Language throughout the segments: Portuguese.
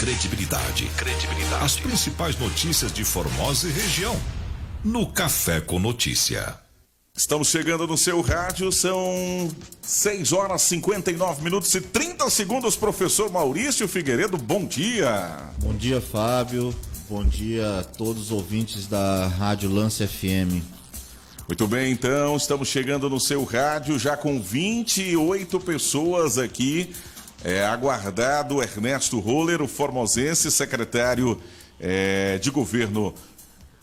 credibilidade. As principais notícias de Formosa e região. No Café com Notícia. Estamos chegando no seu rádio, são 6 horas 59 minutos e 30 segundos. Professor Maurício Figueiredo, bom dia. Bom dia, Fábio. Bom dia a todos os ouvintes da Rádio Lance FM. Muito bem, então, estamos chegando no seu rádio já com 28 pessoas aqui. Aguardado Ernesto Roller, o formosense, secretário de governo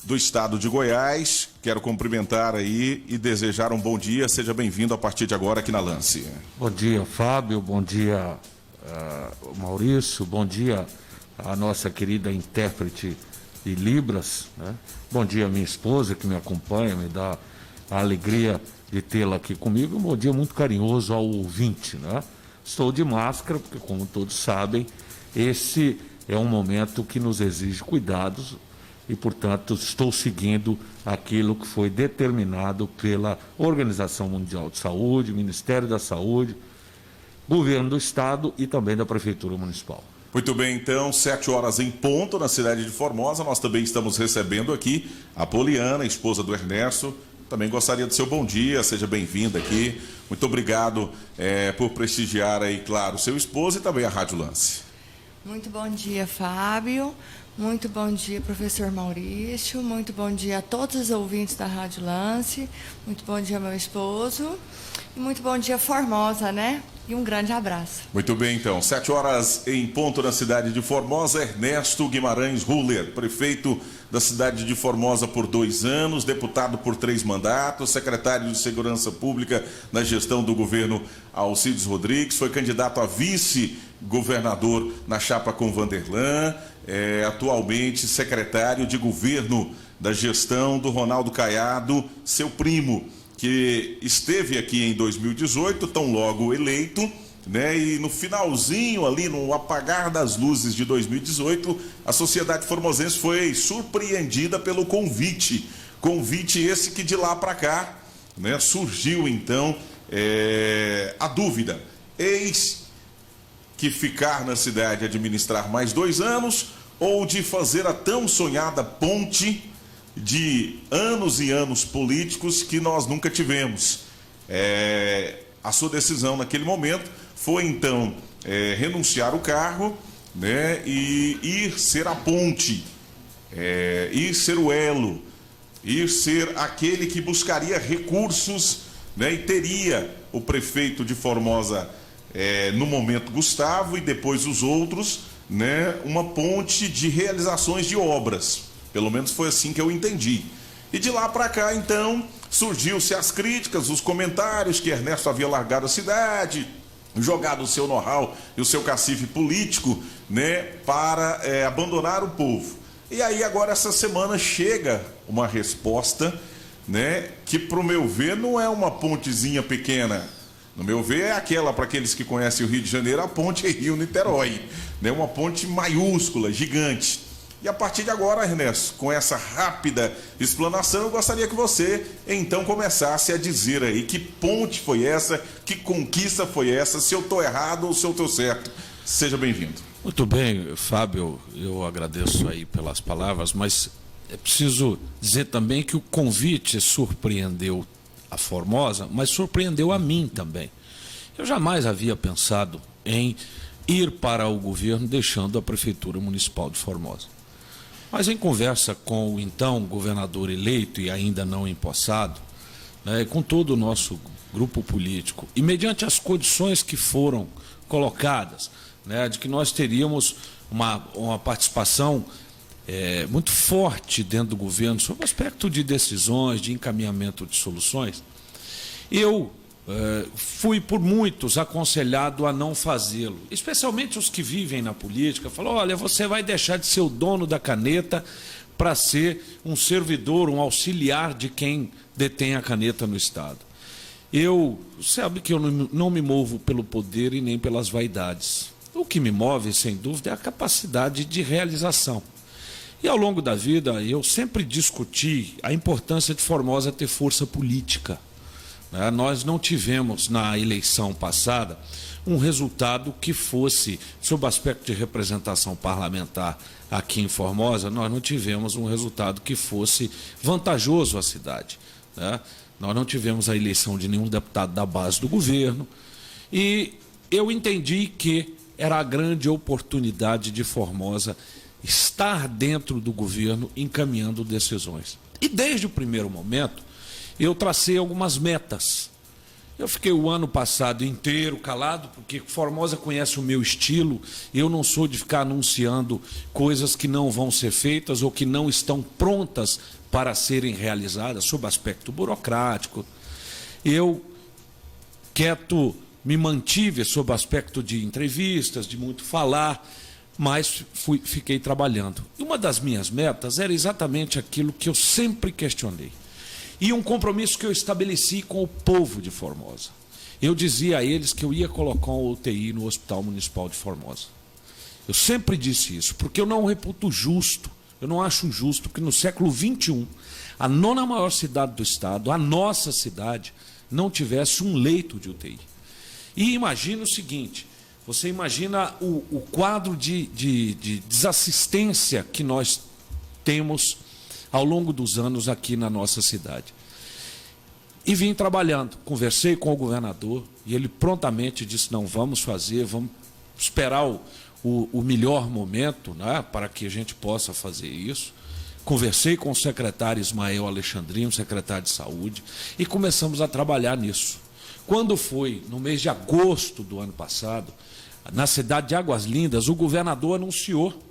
do estado de Goiás. Quero cumprimentar aí e desejar um bom dia. Seja bem-vindo a partir de agora aqui na Lance. Bom dia, Fábio. Bom dia, Maurício. Bom dia a nossa querida intérprete de Libras, né? Bom dia, minha esposa que me acompanha, me dá a alegria de tê-la aqui comigo. Um bom dia muito carinhoso ao ouvinte, né? Estou de máscara, porque, como todos sabem, esse é um momento que nos exige cuidados e, portanto, estou seguindo aquilo que foi determinado pela Organização Mundial de Saúde, Ministério da Saúde, Governo do Estado e também da Prefeitura Municipal. Muito bem, então, 7 horas em ponto na cidade de Formosa. Nós também estamos recebendo aqui a Poliana, esposa do Ernesto. Também gostaria do seu bom dia, seja bem-vinda aqui. Muito obrigado por prestigiar aí, claro, seu esposo e também a Rádio Lance. Muito bom dia, Fábio. Muito bom dia, professor Maurício. Muito bom dia a todos os ouvintes da Rádio Lance. Muito bom dia, meu esposo. E muito bom dia, Formosa, né? E um grande abraço. Muito bem, então. 7 horas em ponto na cidade de Formosa. Ernesto Guimarães Ruller, prefeito da cidade de Formosa por 2 anos, deputado por 3 mandatos, secretário de Segurança Pública na gestão do governo Alcides Rodrigues, foi candidato a vice-governador na chapa com Vanderlan, atualmente secretário de governo da gestão do Ronaldo Caiado, seu primo, que esteve aqui em 2018, tão logo eleito, né? E no finalzinho ali, no apagar das luzes de 2018, a sociedade formosense foi surpreendida pelo convite esse que de lá para cá, né, surgiu então a dúvida: eis que ficar na cidade administrar mais 2 anos ou de fazer a tão sonhada ponte de anos e anos políticos que nós nunca tivemos. A sua decisão naquele momento foi então renunciar o cargo, né, e ir ser a ponte, ir ser o elo, ir ser aquele que buscaria recursos, né, e teria o prefeito de Formosa no momento Gustavo e depois os outros, né, uma ponte de realizações de obras. Pelo menos foi assim que eu entendi. E de lá para cá, então, surgiu-se as críticas, os comentários que Ernesto havia largado a cidade, jogado o seu know-how e o seu cacife político, né, para abandonar o povo. E aí agora essa semana chega uma resposta, né, que pro meu ver não é uma pontezinha pequena. No meu ver é aquela, para aqueles que conhecem o Rio de Janeiro, a ponte Rio-Niterói, né, uma ponte maiúscula, gigante. E a partir de agora, Ernesto, com essa rápida explanação, eu gostaria que você, então, começasse a dizer aí que ponte foi essa, que conquista foi essa, se eu estou errado ou se eu estou certo. Seja bem-vindo. Muito bem, Fábio, eu agradeço aí pelas palavras, mas é preciso dizer também que o convite surpreendeu a Formosa, mas surpreendeu a mim também. Eu jamais havia pensado em ir para o governo deixando a Prefeitura Municipal de Formosa. Mas em conversa com o então governador eleito e ainda não empossado, né, com todo o nosso grupo político, e mediante as condições que foram colocadas, né, de que nós teríamos uma participação muito forte dentro do governo sobre o aspecto de decisões, de encaminhamento de soluções, eu fui por muitos aconselhado a não fazê-lo, especialmente os que vivem na política. Falou: olha, você vai deixar de ser o dono da caneta para ser um servidor, um auxiliar de quem detém a caneta no Estado. Sabe que eu não me movo pelo poder e nem pelas vaidades. O que me move, sem dúvida, é a capacidade de realização. E ao longo da vida eu sempre discuti a importância de Formosa ter força política, né? Nós não tivemos, na eleição passada, um resultado que fosse, sob o aspecto de representação parlamentar aqui em Formosa, nós não tivemos um resultado que fosse vantajoso à cidade, né? Nós não tivemos a eleição de nenhum deputado da base do governo e eu entendi que era a grande oportunidade de Formosa estar dentro do governo encaminhando decisões. E desde o primeiro momento, eu tracei algumas metas. Eu fiquei o ano passado inteiro calado, porque Formosa conhece o meu estilo, eu não sou de ficar anunciando coisas que não vão ser feitas ou que não estão prontas para serem realizadas, sob aspecto burocrático. Eu, quieto, me mantive sob aspecto de entrevistas, de muito falar, mas fiquei trabalhando. E uma das minhas metas era exatamente aquilo que eu sempre questionei. E um compromisso que eu estabeleci com o povo de Formosa. Eu dizia a eles que eu ia colocar um UTI no Hospital Municipal de Formosa. Eu sempre disse isso, porque eu não reputo justo, eu não acho justo que no século XXI, a 9ª maior cidade do estado, a nossa cidade, não tivesse um leito de UTI. E imagina o seguinte, você imagina o quadro de desassistência que nós temos ao longo dos anos aqui na nossa cidade. E vim trabalhando, conversei com o governador e ele prontamente disse, não, vamos fazer, vamos esperar o melhor momento, né, para que a gente possa fazer isso. Conversei com o secretário Ismael Alexandrino, secretário de Saúde, e começamos a trabalhar nisso. Quando foi no mês de agosto do ano passado, na cidade de Águas Lindas, o governador anunciou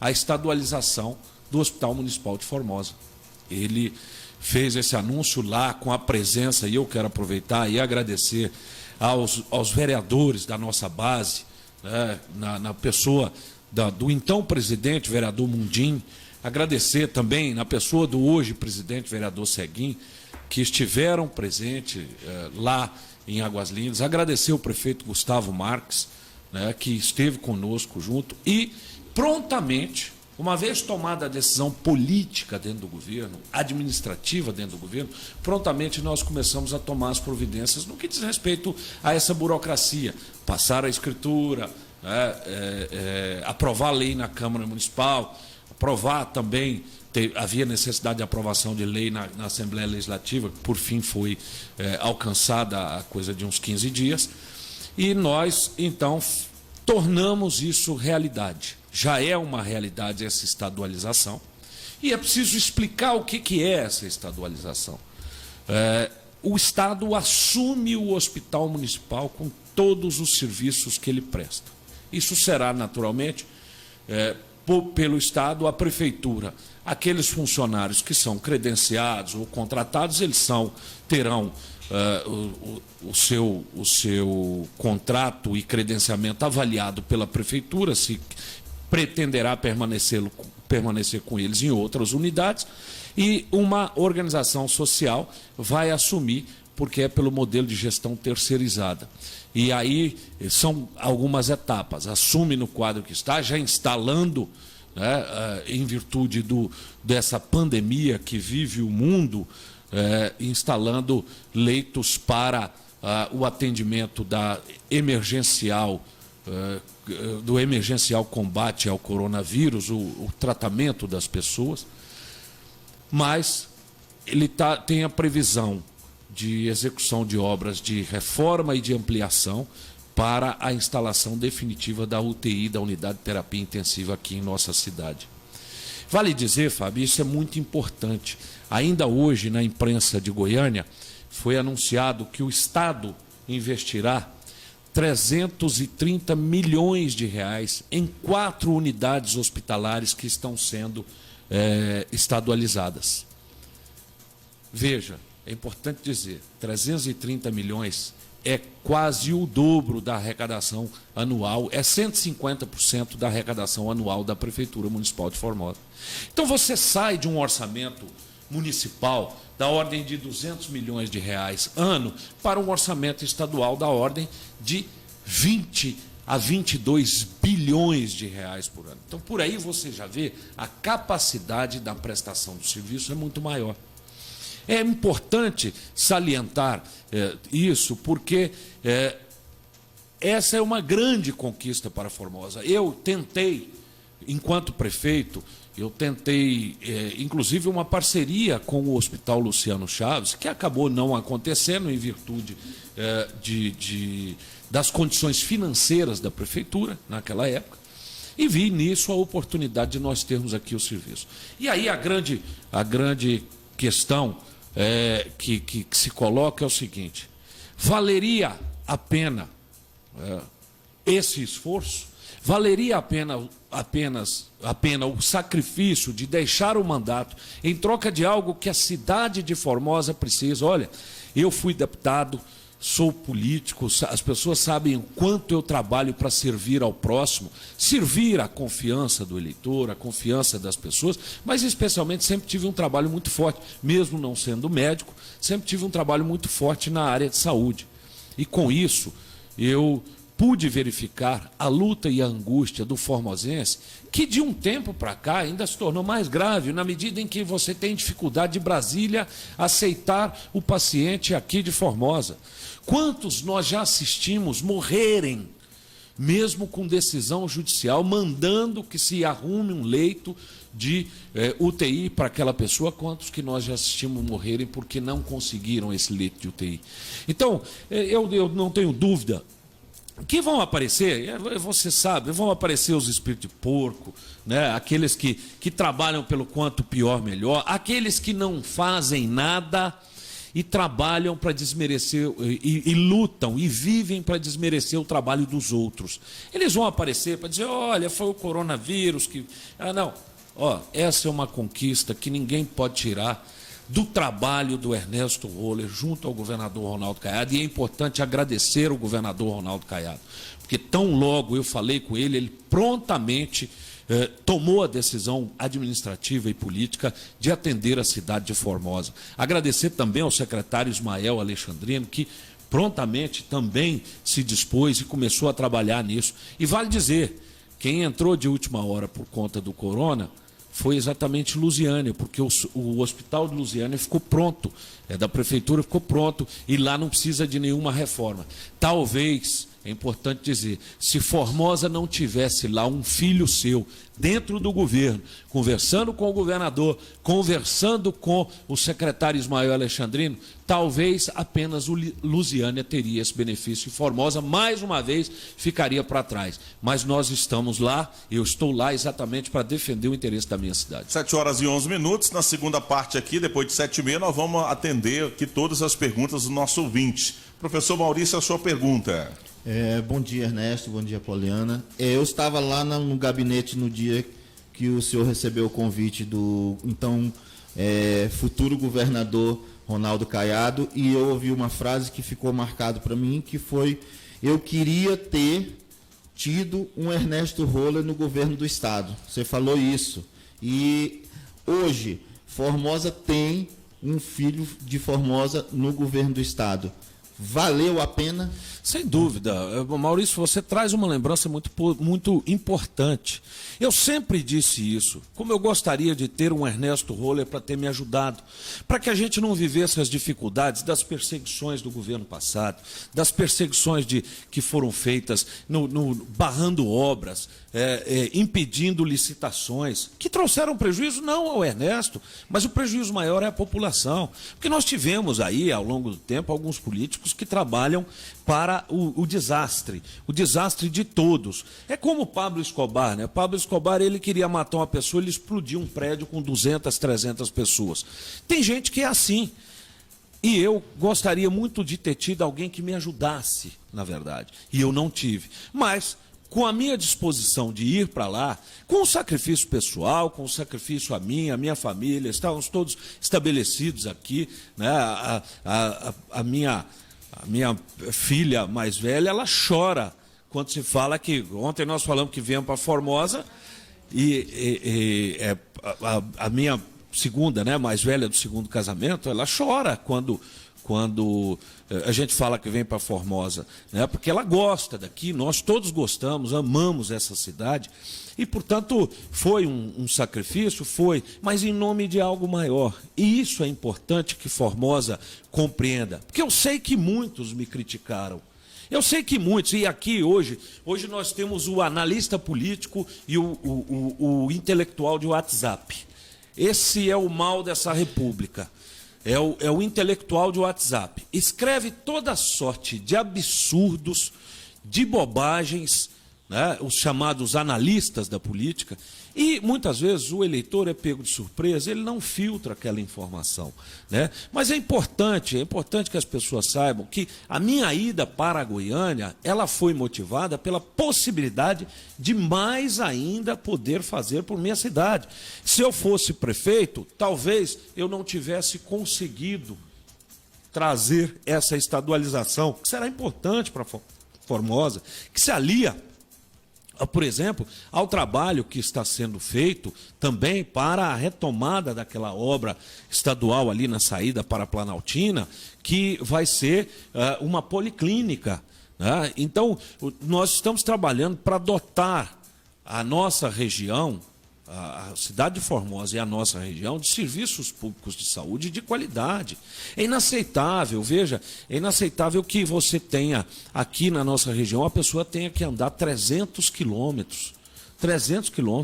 a estadualização do Hospital Municipal de Formosa. Ele fez esse anúncio lá com a presença, e eu quero aproveitar e agradecer aos vereadores da nossa base, né, na pessoa do então presidente, vereador Mundim, agradecer também na pessoa do hoje presidente, vereador Seguin, que estiveram presentes lá em Águas Lindas, agradecer o prefeito Gustavo Marques, né, que esteve conosco junto, e prontamente, uma vez tomada a decisão política dentro do governo, administrativa dentro do governo, prontamente nós começamos a tomar as providências no que diz respeito a essa burocracia. Passar a escritura, né, aprovar a lei na Câmara Municipal, aprovar também, havia necessidade de aprovação de lei na Assembleia Legislativa, que por fim foi alcançada a coisa de uns 15 dias, e nós, então, tornamos isso realidade. Já é uma realidade essa estadualização, e é preciso explicar o que é essa estadualização. O Estado assume o Hospital Municipal com todos os serviços que ele presta. Isso será, naturalmente, pelo Estado, a Prefeitura. Aqueles funcionários que são credenciados ou contratados, eles terão o seu contrato e credenciamento avaliado pela Prefeitura, se pretenderá permanecer com eles em outras unidades, e uma organização social vai assumir, porque é pelo modelo de gestão terceirizada. E aí são algumas etapas. Assume no quadro que está, já instalando, né, em virtude dessa pandemia que vive o mundo, instalando leitos para o atendimento do emergencial combate ao coronavírus, o tratamento das pessoas, mas ele tem a previsão de execução de obras de reforma e de ampliação para a instalação definitiva da UTI, da Unidade de Terapia Intensiva aqui em nossa cidade. Vale dizer, Fábio, isso é muito importante. Ainda hoje, na imprensa de Goiânia, foi anunciado que o Estado investirá 330 milhões de reais em 4 unidades hospitalares que estão sendo estadualizadas. Veja, é importante dizer, 330 milhões é quase o dobro da arrecadação anual, é 150% da arrecadação anual da Prefeitura Municipal de Formosa. Então você sai de um orçamento municipal da ordem de 200 milhões de reais ano para um orçamento estadual da ordem de 20 a 22 bilhões de reais por ano. Então, por aí você já vê a capacidade da prestação do serviço é muito maior. É importante salientar isso, porque essa é uma grande conquista para Formosa. Eu tentei, enquanto prefeito, inclusive, uma parceria com o Hospital Luciano Chaves, que acabou não acontecendo em virtude das condições financeiras da prefeitura naquela época, e vi nisso a oportunidade de nós termos aqui o serviço. E aí a grande questão que se coloca é o seguinte: valeria a pena esse esforço? Valeria a pena o sacrifício de deixar o mandato em troca de algo que a cidade de Formosa precisa? Olha, eu fui deputado, sou político, as pessoas sabem o quanto eu trabalho para servir ao próximo, servir a confiança do eleitor, a confiança das pessoas, mas especialmente sempre tive um trabalho muito forte, mesmo não sendo médico, sempre tive um trabalho muito forte na área de saúde. E com isso, eu pude verificar a luta e a angústia do formosense, que de um tempo para cá ainda se tornou mais grave, na medida em que você tem dificuldade de Brasília aceitar o paciente aqui de Formosa. Quantos nós já assistimos morrerem, mesmo com decisão judicial, mandando que se arrume um leito de UTI para aquela pessoa? Quantos que nós já assistimos morrerem porque não conseguiram esse leito de UTI? Então, eu não tenho dúvida que vão aparecer, você sabe, vão aparecer os espíritos de porco, né? Aqueles que trabalham pelo quanto pior, melhor, aqueles que não fazem nada e trabalham para desmerecer, e lutam e vivem para desmerecer o trabalho dos outros. Eles vão aparecer para dizer: olha, foi o coronavírus que... não, essa é uma conquista que ninguém pode tirar do trabalho do Ernesto Roller junto ao governador Ronaldo Caiado, e é importante agradecer ao governador Ronaldo Caiado, porque tão logo eu falei com ele, ele prontamente tomou a decisão administrativa e política de atender a cidade de Formosa. Agradecer também ao secretário Ismael Alexandrino, que prontamente também se dispôs e começou a trabalhar nisso. E vale dizer, quem entrou de última hora por conta do corona foi exatamente Lusiânia, porque o hospital de Lusiânia ficou pronto, da prefeitura ficou pronto, e lá não precisa de nenhuma reforma. Talvez, é importante dizer, se Formosa não tivesse lá um filho seu dentro do governo, conversando com o governador, conversando com o secretário Ismael Alexandrino, talvez apenas o Lusiânia teria esse benefício, e Formosa, mais uma vez, ficaria para trás. Mas nós estamos lá, eu estou lá exatamente para defender o interesse da minha cidade. 7h11. Na segunda parte aqui, depois de 7h30, nós vamos atender aqui todas as perguntas do nosso ouvinte. Professor Maurício, a sua pergunta. Bom dia, Ernesto. Bom dia, Poliana. Eu estava lá no gabinete no dia que o senhor recebeu o convite do então futuro governador Ronaldo Caiado, e eu ouvi uma frase que ficou marcado para mim, que foi: eu queria ter tido um Ernesto Roller no governo do estado. Você falou isso. E hoje, Formosa tem um filho de Formosa no governo do estado. Valeu a pena? Sem dúvida. Maurício, você traz uma lembrança muito importante. Eu sempre disse isso, como eu gostaria de ter um Ernesto Roller para ter me ajudado, para que a gente não vivesse as dificuldades das perseguições do governo passado, das perseguições que foram feitas barrando obras, impedindo licitações, que trouxeram prejuízo não ao Ernesto, mas o prejuízo maior é a população. Porque nós tivemos aí, ao longo do tempo, alguns políticos que trabalham para o desastre de todos. É como o Pablo Escobar, né? Pablo Escobar, ele queria matar uma pessoa, ele explodiu um prédio com 200, 300 pessoas. Tem gente que é assim. E eu gostaria muito de ter tido alguém que me ajudasse, na verdade. E eu não tive. Mas, com a minha disposição de ir para lá, com o sacrifício pessoal, com o sacrifício a minha família, estávamos todos estabelecidos aqui, né? A minha filha mais velha, ela chora quando se fala que... Ontem nós falamos que viemos para Formosa e a minha segunda, né, mais velha do segundo casamento, ela chora quando a gente fala que vem para Formosa, né, porque ela gosta daqui, nós todos gostamos, amamos essa cidade, e, portanto, foi um sacrifício, foi, mas em nome de algo maior. E isso é importante que Formosa compreenda, porque eu sei que muitos me criticaram. Eu sei que muitos, e aqui hoje nós temos o analista político e o intelectual de WhatsApp. Esse é o mal dessa república. É o intelectual de WhatsApp. Escreve toda sorte de absurdos, de bobagens, né, os chamados analistas da política, e muitas vezes o eleitor é pego de surpresa, ele não filtra aquela informação, né? Mas é importante que as pessoas saibam que a minha ida para a Goiânia, ela foi motivada pela possibilidade de mais ainda poder fazer por minha cidade. Se eu fosse prefeito, talvez eu não tivesse conseguido trazer essa estadualização, que será importante para Formosa, que se alia, por exemplo, ao trabalho que está sendo feito também para a retomada daquela obra estadual ali na saída para a Planaltina, que vai ser uma policlínica, né? Então, nós estamos trabalhando para dotar a nossa região, a cidade de Formosa e a nossa região, de serviços públicos de saúde de qualidade. É inaceitável, veja, é inaceitável que você tenha aqui na nossa região, a pessoa tenha que andar 300 quilômetros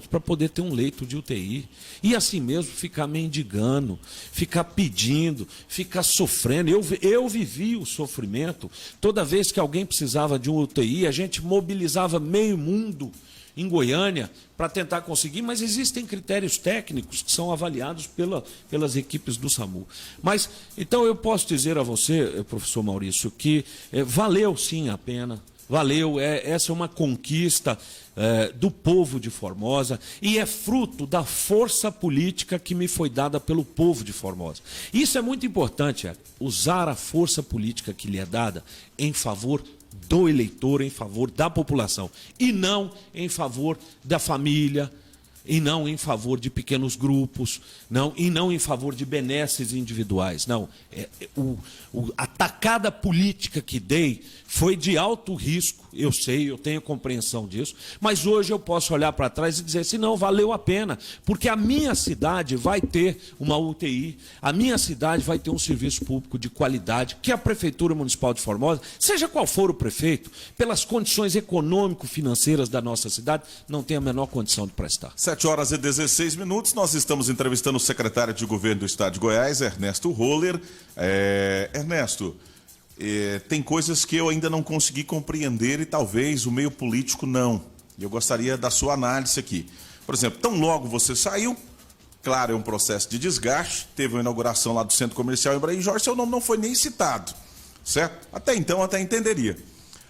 para poder ter um leito de UTI. E assim mesmo ficar mendigando, ficar pedindo, ficar sofrendo. Eu vivi o sofrimento. Toda vez que alguém precisava de um UTI, a gente mobilizava meio mundo em Goiânia para tentar conseguir, mas existem critérios técnicos que são avaliados pelas equipes do SAMU. Mas, então, eu posso dizer a você, professor Maurício, que valeu sim a pena, valeu, essa é uma conquista do povo de Formosa e é fruto da força política que me foi dada pelo povo de Formosa. Isso é muito importante, usar a força política que lhe é dada em favor do eleitor, em favor da população, e não em favor da família, e não em favor de pequenos grupos, e não em favor de benesses individuais. Não, a tacada política que dei foi de alto risco, eu sei, eu tenho compreensão disso, mas hoje eu posso olhar para trás e dizer assim, não, valeu a pena, porque a minha cidade vai ter uma UTI, a minha cidade vai ter um serviço público de qualidade, que a Prefeitura Municipal de Formosa, seja qual for o prefeito, pelas condições econômico-financeiras da nossa cidade, não tem a menor condição de prestar. 7h16, nós estamos entrevistando o secretário de Governo do Estado de Goiás, Ernesto Roller. Ernesto, tem coisas que eu ainda não consegui compreender e talvez o meio político não. Eu gostaria da sua análise aqui. Por exemplo, tão logo você saiu, claro, é um processo de desgaste, teve uma inauguração lá do Centro Comercial em Ibrahim Jorge, seu nome não foi nem citado, certo? Até então, até entenderia.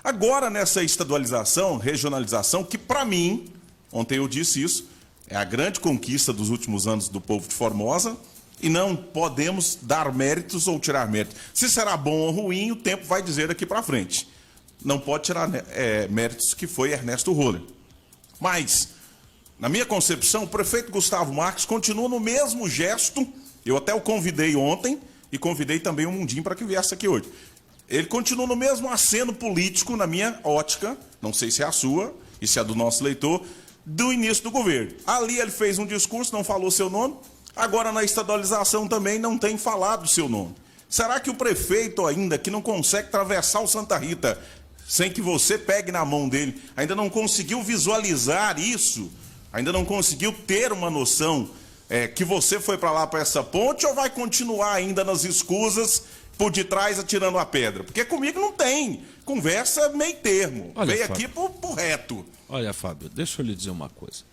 Agora, nessa estadualização, regionalização, que para mim, ontem eu disse isso, é a grande conquista dos últimos anos do povo de Formosa e não podemos dar méritos ou tirar méritos. Se será bom ou ruim, o tempo vai dizer daqui para frente. Não pode tirar méritos que foi Ernesto Roller. Mas, na minha concepção, o prefeito Gustavo Marques continua no mesmo gesto. Eu até o convidei ontem e convidei também o Mundinho para que viesse aqui hoje. Ele continua no mesmo aceno político, na minha ótica, não sei se é a sua e se é do nosso leitor, do início do governo. Ali ele fez um discurso, não falou seu nome, agora na estadualização também não tem falado seu nome. Será que o prefeito ainda, que não consegue atravessar o Santa Rita sem que você pegue na mão dele, ainda não conseguiu visualizar isso? Ainda não conseguiu ter uma noção que você foi para lá, para essa ponte, ou vai continuar ainda nas escusas por detrás atirando a pedra? Porque comigo não tem. Conversa meio termo. Olha, veio Fábio, aqui por reto. Olha, Fábio, deixa eu lhe dizer uma coisa.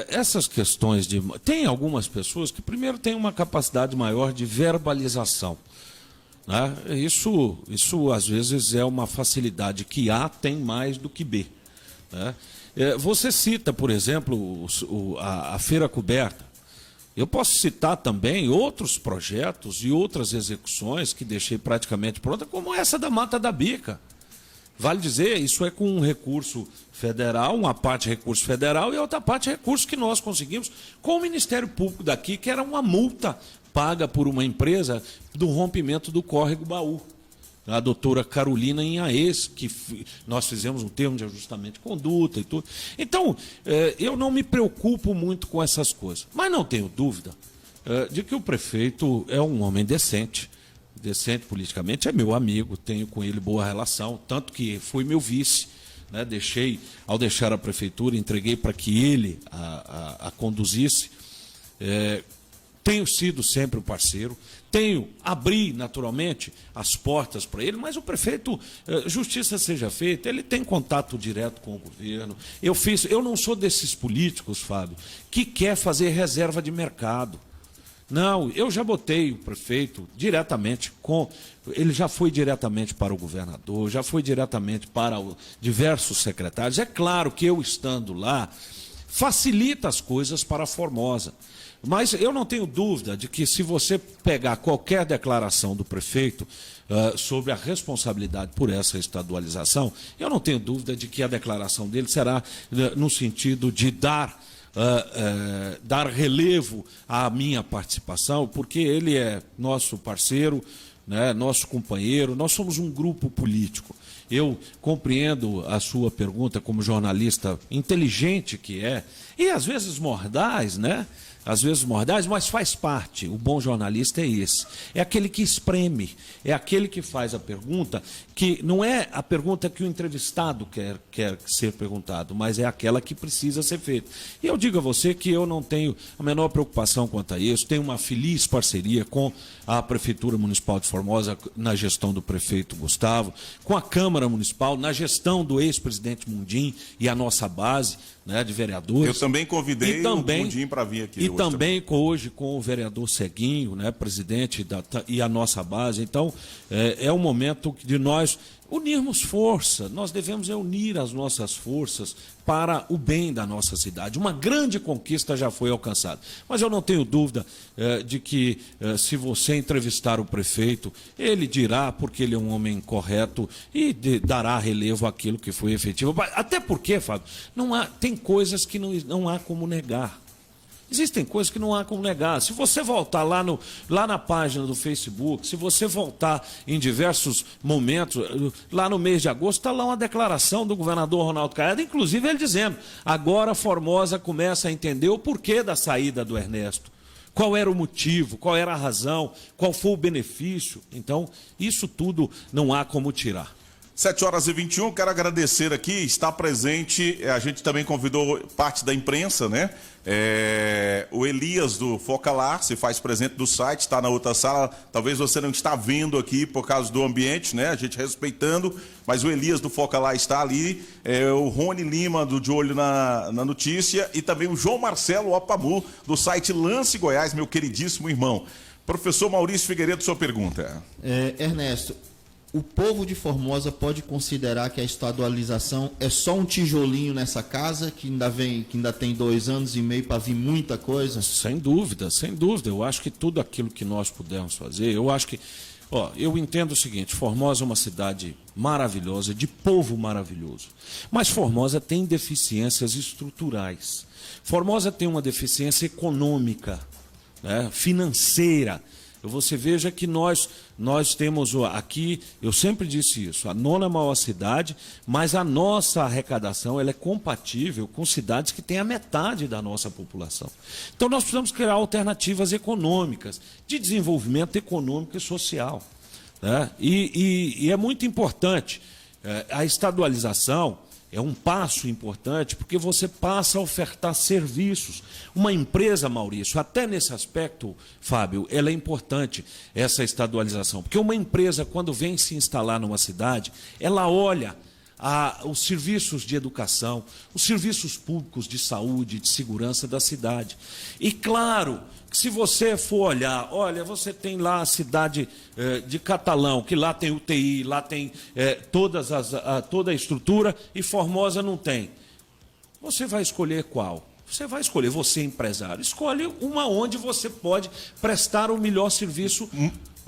Essas questões de... Tem algumas pessoas que, primeiro, têm uma capacidade maior de verbalização, né? Isso, às vezes, é uma facilidade que A tem mais do que B, né? Você cita, por exemplo, a Feira Coberta. Eu posso citar também outros projetos e outras execuções que deixei praticamente pronta, como essa da Mata da Bica. Vale dizer, isso é com um recurso federal, uma parte recurso federal e outra parte recurso que nós conseguimos com o Ministério Público daqui, que era uma multa paga por uma empresa do rompimento do córrego Baú. A doutora Carolina Inhaes, que nós fizemos um termo de ajustamento de conduta e tudo. Então, eu não me preocupo muito com essas coisas. Mas não tenho dúvida de que o prefeito é um homem decente politicamente, é meu amigo, tenho com ele boa relação, tanto que foi meu vice, né? Ao deixar a prefeitura, entreguei para que ele a conduzisse. Tenho sido sempre um parceiro, abri naturalmente as portas para ele, mas o prefeito, justiça seja feita, ele tem contato direto com o governo. Eu não sou desses políticos, Fábio, que quer fazer reserva de mercado. Não, eu já botei o prefeito diretamente ele já foi diretamente para o governador, já foi diretamente para diversos secretários. É claro que eu estando lá, facilita as coisas para a Formosa. Mas eu não tenho dúvida de que se você pegar qualquer declaração do prefeito sobre a responsabilidade por essa estadualização, eu não tenho dúvida de que a declaração dele será no sentido de dar relevo à minha participação, porque ele é nosso parceiro, né, nosso companheiro, nós somos um grupo político. Eu compreendo a sua pergunta como jornalista inteligente que é, e às vezes mordaz, né? Às vezes mordaz, mas faz parte. O bom jornalista é esse. É aquele que espreme, é aquele que faz a pergunta, que não é a pergunta que o entrevistado quer ser perguntado, mas é aquela que precisa ser feita. E eu digo a você que eu não tenho a menor preocupação quanto a isso, tenho uma feliz parceria com a Prefeitura Municipal de Formosa, na gestão do prefeito Gustavo, com a Câmara Municipal, na gestão do ex-presidente Mundim e a nossa base, né, de vereadores. Eu também convidei o Mundim para vir aqui. E também hoje com o vereador Ceguinho, né, presidente e a nossa base. Então, é um momento de nós unirmos força. Nós devemos unir as nossas forças para o bem da nossa cidade. Uma grande conquista já foi alcançada. Mas eu não tenho dúvida de que, se você entrevistar o prefeito, ele dirá, porque ele é um homem correto, e dará relevo àquilo que foi efetivo. Até porque, Fábio, tem coisas que não há como negar. Existem coisas que não há como negar. Se você voltar lá na página do Facebook, se você voltar em diversos momentos, lá no mês de agosto, está lá uma declaração do governador Ronaldo Caiado, inclusive ele dizendo, agora Formosa começa a entender o porquê da saída do Ernesto. Qual era o motivo, qual era a razão, qual foi o benefício. Então, isso tudo não há como tirar. 7h21, quero agradecer aqui, está presente, a gente também convidou parte da imprensa, né? O Elias do Focalar se faz presente do site, está na outra sala, talvez você não está vendo aqui por causa do ambiente, né? A gente respeitando, mas o Elias do Focalar está ali, o Rony Lima de olho na notícia e também o João Marcelo Opamu do site Lance Goiás, meu queridíssimo irmão. Professor Maurício Figueiredo, sua pergunta. Ernesto, o povo de Formosa pode considerar que a estadualização é só um tijolinho nessa casa, que ainda tem 2 anos e meio para vir muita coisa? Sem dúvida, sem dúvida. Eu acho que tudo aquilo que nós pudermos fazer, eu acho que... eu entendo o seguinte, Formosa é uma cidade maravilhosa, de povo maravilhoso. Mas Formosa tem deficiências estruturais. Formosa tem uma deficiência econômica, né, financeira. Você veja que nós temos aqui, eu sempre disse isso, a 9ª maior cidade, mas a nossa arrecadação ela é compatível com cidades que têm a metade da nossa população. Então nós precisamos criar alternativas econômicas, de desenvolvimento econômico e social, né? E é muito importante, a estadualização é um passo importante, porque você passa a ofertar serviços. Uma empresa, Maurício, até nesse aspecto, Fábio, ela é importante, essa estadualização. Porque uma empresa, quando vem se instalar numa cidade, ela olha os serviços de educação, os serviços públicos de saúde, de segurança da cidade. E, claro, se você for olhar, olha, você tem lá a cidade de Catalão, que lá tem UTI, lá tem toda a estrutura, e Formosa não tem. Você vai escolher qual? Você vai escolher, você empresário, escolhe uma onde você pode prestar o melhor serviço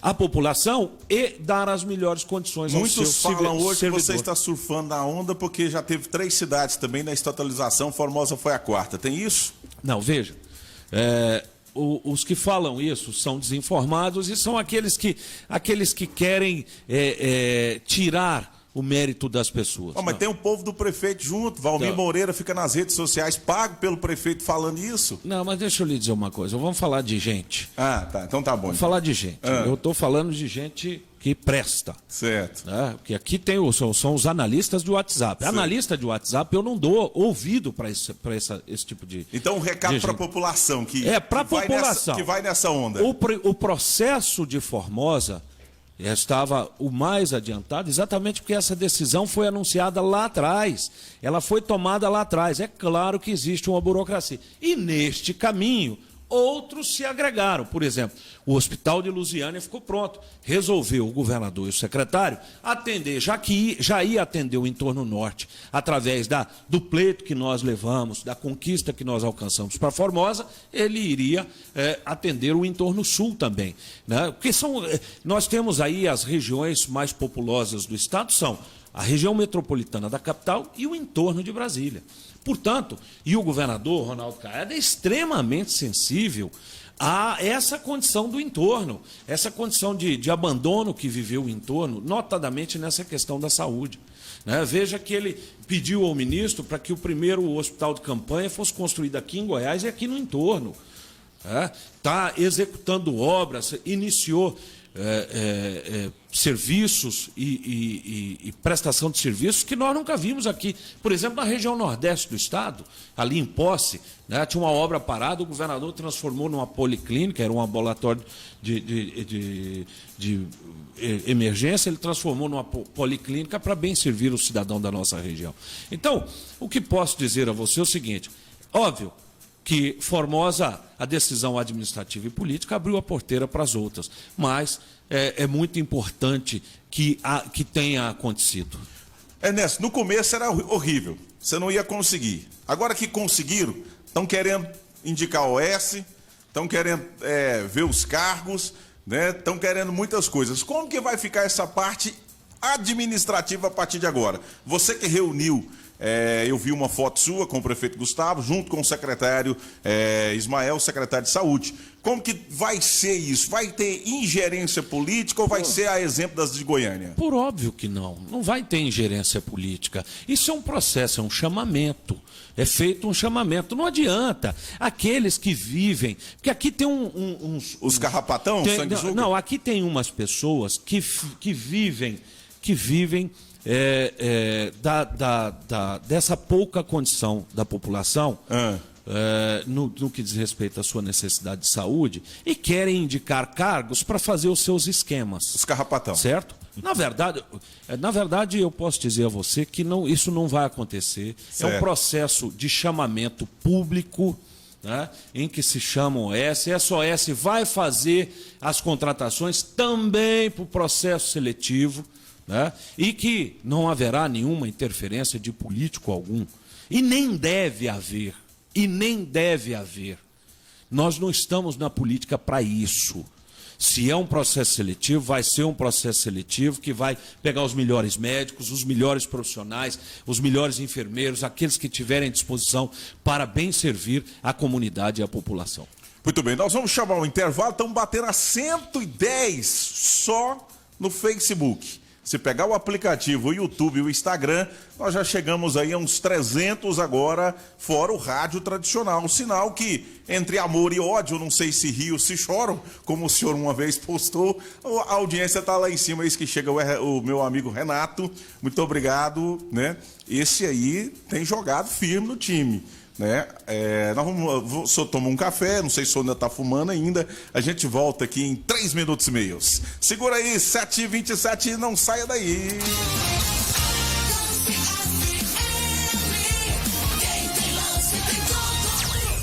a população e dar as melhores condições ao seu Muitos falam hoje servidor. que você está surfando na onda porque já teve 3 cidades também na estatalização, Formosa foi a 4ª. Tem isso? Não, veja, os que falam isso são desinformados e são aqueles que querem tirar o mérito das pessoas. Mas tem o povo do prefeito junto, Valmir Moreira fica nas redes sociais pago pelo prefeito falando isso. Não, mas deixa eu lhe dizer uma coisa, vamos falar de gente. Ah, tá, então tá bom. Vamos falar de gente. Eu estou falando de gente que presta. Certo. Né? Porque aqui são os analistas de WhatsApp. Certo. Analista de WhatsApp, eu não dou ouvido para esse tipo de... Então um recado para a população que, para a população que vai nessa onda. O processo de Formosa estava o mais adiantado, exatamente porque essa decisão foi anunciada lá atrás. Ela foi tomada lá atrás. É claro que existe uma burocracia. E neste caminho, outros se agregaram. Por exemplo, o Hospital de Lusiânia ficou pronto. Resolveu o governador e o secretário atender, já ia atender o entorno norte, através do pleito que nós levamos, da conquista que nós alcançamos para Formosa, ele iria atender o entorno sul também. Né? Porque nós temos aí as regiões mais populosas do estado, são a região metropolitana da capital e o entorno de Brasília. Portanto, e o governador Ronaldo Caiado é extremamente sensível a essa condição do entorno, essa condição de abandono que viveu o entorno, notadamente nessa questão da saúde. Né? Veja que ele pediu ao ministro para que o primeiro hospital de campanha fosse construído aqui em Goiás e aqui no entorno. Está executando obras, iniciou serviços e prestação de serviços que nós nunca vimos aqui. Por exemplo, na região nordeste do estado, ali em Posse, né, tinha uma obra parada, o governador transformou numa policlínica, era um ambulatório de emergência, ele transformou numa policlínica para bem servir o cidadão da nossa região. Então, o que posso dizer a você é o seguinte, óbvio, que Formosa, a decisão administrativa e política abriu a porteira para as outras, mas é muito importante que tenha acontecido. Ernesto, no começo era horrível, você não ia conseguir. Agora que conseguiram, estão querendo indicar OS, estão querendo ver os cargos, né? Estão querendo muitas coisas. Como que vai ficar essa parte administrativa a partir de agora? Você que reuniu... eu vi uma foto sua com o prefeito Gustavo, junto com o secretário Ismael, secretário de Saúde. Como que vai ser isso? Vai ter ingerência política ou vai ser a exemplo das de Goiânia? Por óbvio que não. Não vai ter ingerência política. Isso é um processo, é um chamamento. É feito um chamamento. Não adianta. Aqueles que vivem... Porque aqui tem os carrapatão, sanguessuga? Não, aqui tem umas pessoas que vivem dessa pouca condição da população no que diz respeito à sua necessidade de saúde e querem indicar cargos para fazer os seus esquemas. Os carrapatão. Certo? Na verdade, eu posso dizer a você que isso não vai acontecer. Certo. É um processo de chamamento público, né, em que se chama OS. Essa OS vai fazer as contratações também para o processo seletivo. Né? E que não haverá nenhuma interferência de político algum. E nem deve haver. Nós não estamos na política para isso. Se é um processo seletivo, vai ser um processo seletivo que vai pegar os melhores médicos, os melhores profissionais, os melhores enfermeiros, aqueles que tiverem disposição para bem servir a comunidade e a população. Muito bem, nós vamos chamar o intervalo, estamos batendo a 110 só no Facebook. Se pegar o aplicativo, o YouTube e o Instagram, nós já chegamos aí a uns 300 agora, fora o rádio tradicional. Um sinal que, entre amor e ódio, não sei se riam, se choram, como o senhor uma vez postou, a audiência está lá em cima, é isso que chega o meu amigo Renato. Muito obrigado, né? Esse aí tem jogado firme no time. Né? O senhor toma um café, não sei se o senhor ainda está fumando ainda, a gente volta aqui em 3 minutos e meio. Segura aí, 7h27, não saia daí.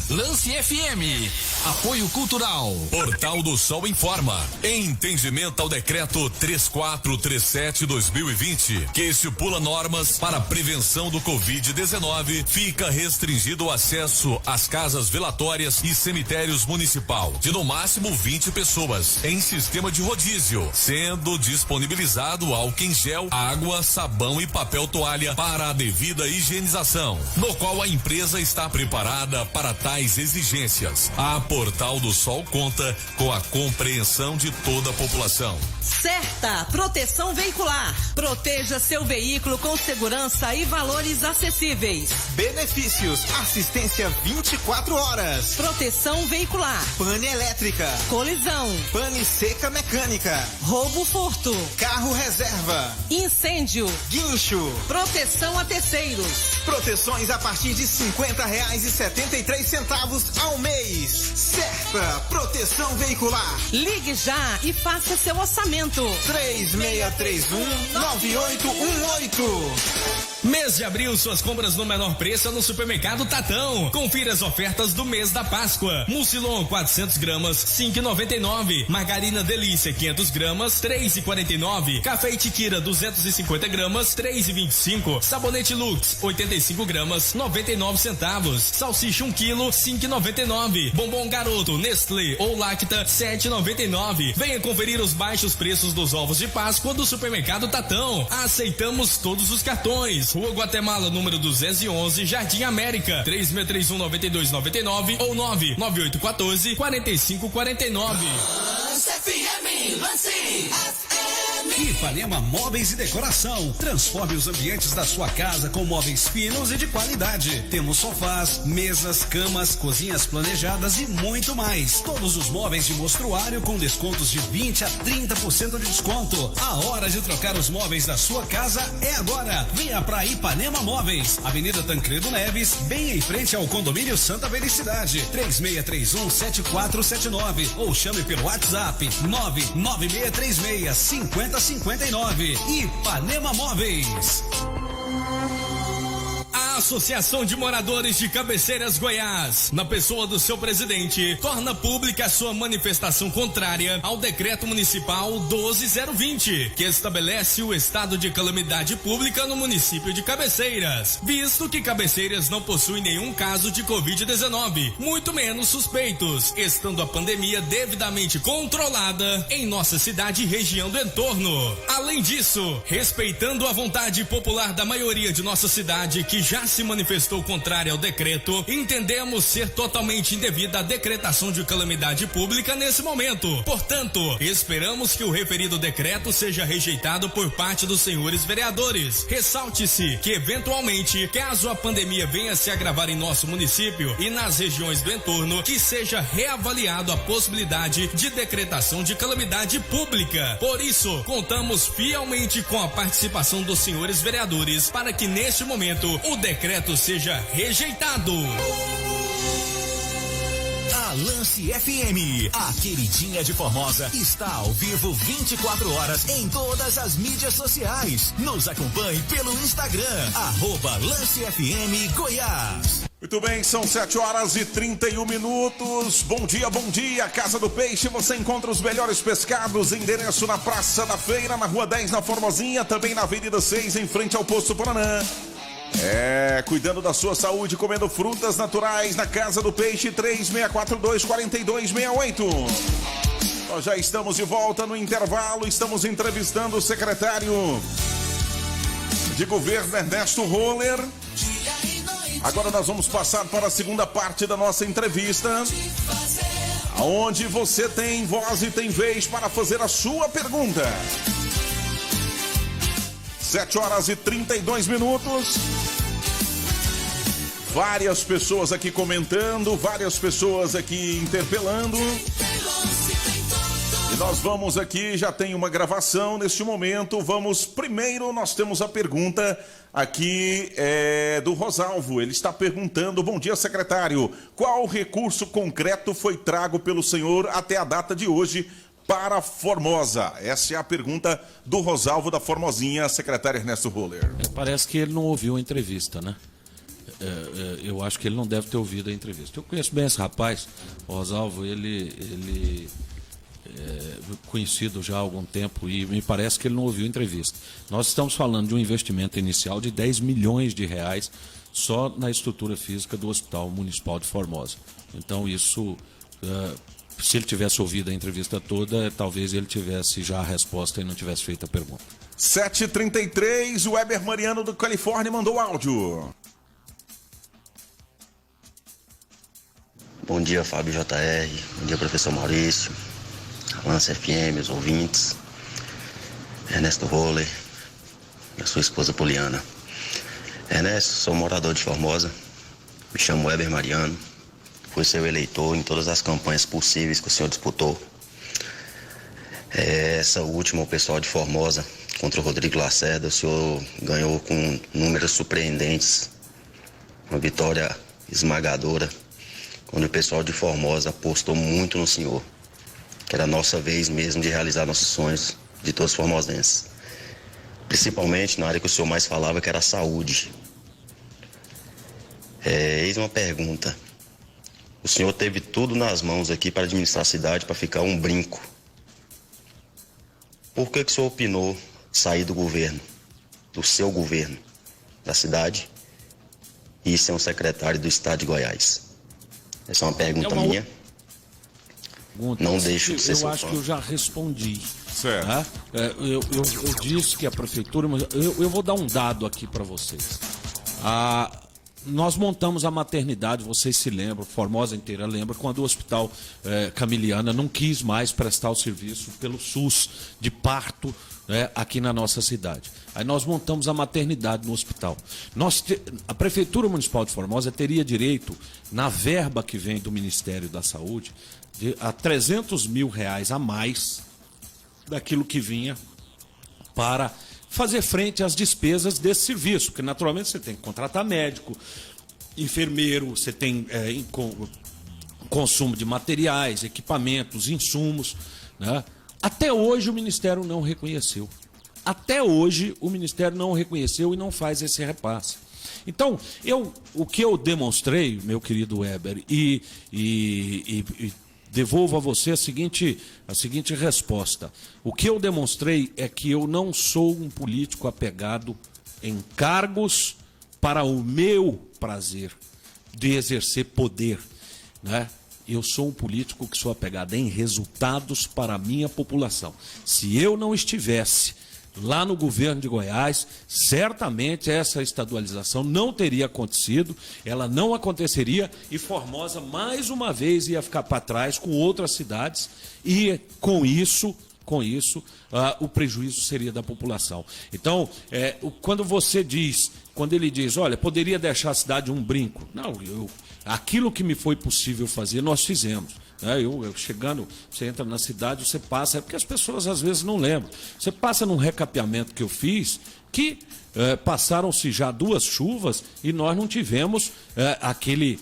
Lance FM, Apoio Cultural. Portal do Sol informa. Entendimento ao decreto 3437/2020, que estipula normas para a prevenção do Covid-19, fica restringido o acesso às casas velatórias e cemitérios municipal de no máximo 20 pessoas em sistema de rodízio, sendo disponibilizado álcool em gel, água, sabão e papel toalha para a devida higienização, no qual a empresa está preparada para tais exigências. A Portal do Sol conta com a compreensão de toda a população. Certa Proteção Veicular. Proteja seu veículo com segurança e valores acessíveis. Benefícios: assistência 24 horas. Proteção veicular. Pane elétrica. Colisão. Pane seca mecânica. Roubo, furto. Carro reserva. Incêndio. Guincho. Proteção a terceiros. Proteções a partir de R$50,73 ao mês. Certa Proteção Veicular. Ligue já e faça seu orçamento. 3631-9818. Mês de abril, suas compras no menor preço no Supermercado Tatão. Confira as ofertas do mês da Páscoa. Mucilon 400 gramas, 5,99. Margarina Delícia 500 gramas, 3,49. Café Itiquira 250 gramas, 3,25. Sabonete Lux 85 gramas, 99 centavos. Salsicha 1 quilo, 5,99. Bombom Garoto, Nestlé ou Lacta 7,99. Venha conferir os baixos preços dos ovos de Páscoa do Supermercado Tatão. Aceitamos todos os cartões. Rua Guatemala, número 211, Jardim América, 3631-9299 ou 99814-4549. FM, Lance FM. Ipanema Móveis e Decoração. Transforme os ambientes da sua casa com móveis finos e de qualidade. Temos sofás, mesas, camas, cozinhas planejadas e muito mais. Todos os móveis de mostruário com descontos de 20 a 30% de desconto. A hora de trocar os móveis da sua casa é agora. Venha pra Ipanema Móveis, Avenida Tancredo Neves, bem em frente ao condomínio Santa Felicidade. 3631-7479 ou chame pelo WhatsApp 99636-5059. Ipanema Móveis. A Associação de Moradores de Cabeceiras Goiás, na pessoa do seu presidente, torna pública a sua manifestação contrária ao decreto municipal 12020, que estabelece o estado de calamidade pública no município de Cabeceiras, visto que Cabeceiras não possui nenhum caso de Covid-19, muito menos suspeitos, estando a pandemia devidamente controlada em nossa cidade e região do entorno. Além disso, respeitando a vontade popular da maioria de nossa cidade, que já se manifestou contrária ao decreto, entendemos ser totalmente indevida a decretação de calamidade pública nesse momento. Portanto, esperamos que o referido decreto seja rejeitado por parte dos senhores vereadores. Ressalte-se que, eventualmente, caso a pandemia venha se agravar em nosso município e nas regiões do entorno, que seja reavaliado a possibilidade de decretação de calamidade pública. Por isso, contamos fielmente com a participação dos senhores vereadores para que, neste momento, o decreto seja rejeitado. A Lance FM, a queridinha de Formosa, está ao vivo 24 horas em todas as mídias sociais. Nos acompanhe pelo Instagram, @LanceFM Goiás. Muito bem, são 7h31. Bom dia, Casa do Peixe. Você encontra os melhores pescados. Endereço na Praça da Feira, na Rua 10, na Formosinha, também na Avenida 6, em frente ao Posto Paranã. Cuidando da sua saúde, comendo frutas naturais na Casa do Peixe, 3642-4268. Nós já estamos de volta no intervalo, estamos entrevistando o secretário de Governo, Ernesto Roller. Agora nós vamos passar para a segunda parte da nossa entrevista, onde você tem voz e tem vez para fazer a sua pergunta. 7h32. Várias pessoas aqui comentando, várias pessoas aqui interpelando. E nós vamos aqui, já tem uma gravação neste momento. Primeiro nós temos a pergunta aqui do Rosalvo. Ele está perguntando: bom dia, secretário, qual recurso concreto foi trago pelo senhor até a data de hoje para Formosa? Essa é a pergunta do Rosalvo da Formosinha, secretário Ernesto Roller. Parece que ele não ouviu a entrevista, né? eu acho que ele não deve ter ouvido a entrevista. Eu conheço bem esse rapaz, o Rosalvo, ele é conhecido já há algum tempo e me parece que ele não ouviu a entrevista. Nós estamos falando de um investimento inicial de 10 milhões de reais só na estrutura física do Hospital Municipal de Formosa. Então isso, se ele tivesse ouvido a entrevista toda, talvez ele tivesse já a resposta e não tivesse feito a pergunta. 7h33, o Weber Mariano do Califórnia mandou áudio. Bom dia, Fábio JR. Bom dia, professor Maurício. Lance FM, os ouvintes. Ernesto Roller. E a sua esposa Poliana. Ernesto, sou morador de Formosa. Me chamo Weber Mariano. Fui seu eleitor em todas as campanhas possíveis que o senhor disputou. Essa última, o pessoal de Formosa, contra o Rodrigo Lacerda, o senhor ganhou com números surpreendentes. Uma vitória esmagadora. Quando o pessoal de Formosa apostou muito no senhor. Que era a nossa vez mesmo de realizar nossos sonhos de todos os formosenses. Principalmente na área que o senhor mais falava, que era a saúde. Eis uma pergunta. O senhor teve tudo nas mãos aqui para administrar a cidade, para ficar um brinco. Por que o senhor opinou sair do governo, do seu governo, da cidade, e ser um secretário do estado de Goiás? Essa é uma pergunta minha. Não deixo de ser seu fã. Eu acho que eu já respondi. Certo. Tá? Eu disse que a prefeitura... Eu vou dar um dado aqui para vocês. Nós montamos a maternidade, vocês se lembram, Formosa inteira lembra, quando o Hospital Camiliana não quis mais prestar o serviço pelo SUS de parto aqui na nossa cidade. Aí nós montamos a maternidade no hospital. A Prefeitura Municipal de Formosa teria direito, na verba que vem do Ministério da Saúde, a 300 mil reais a mais daquilo que vinha para fazer frente às despesas desse serviço, porque naturalmente você tem que contratar médico, enfermeiro, você tem consumo de materiais, equipamentos, insumos, né? Até hoje o Ministério não reconheceu. Até hoje o Ministério não reconheceu e não faz esse repasse. Então, o que eu demonstrei, meu querido Weber, e devolvo a você a seguinte resposta. O que eu demonstrei é que eu não sou um político apegado em cargos para o meu prazer de exercer poder, né? Eu sou um político que sou apegado em resultados para a minha população. Se eu não estivesse lá no governo de Goiás, certamente essa estadualização não teria acontecido, ela não aconteceria e Formosa mais uma vez ia ficar para trás com outras cidades e com isso o prejuízo seria da população. Então, quando ele diz, olha, poderia deixar a cidade um brinco. Não, aquilo que me foi possível fazer, nós fizemos. Eu chegando, você entra na cidade, você passa, porque as pessoas às vezes não lembram. Você passa num recapeamento que eu fiz, que passaram-se já 2 chuvas e nós não tivemos aquele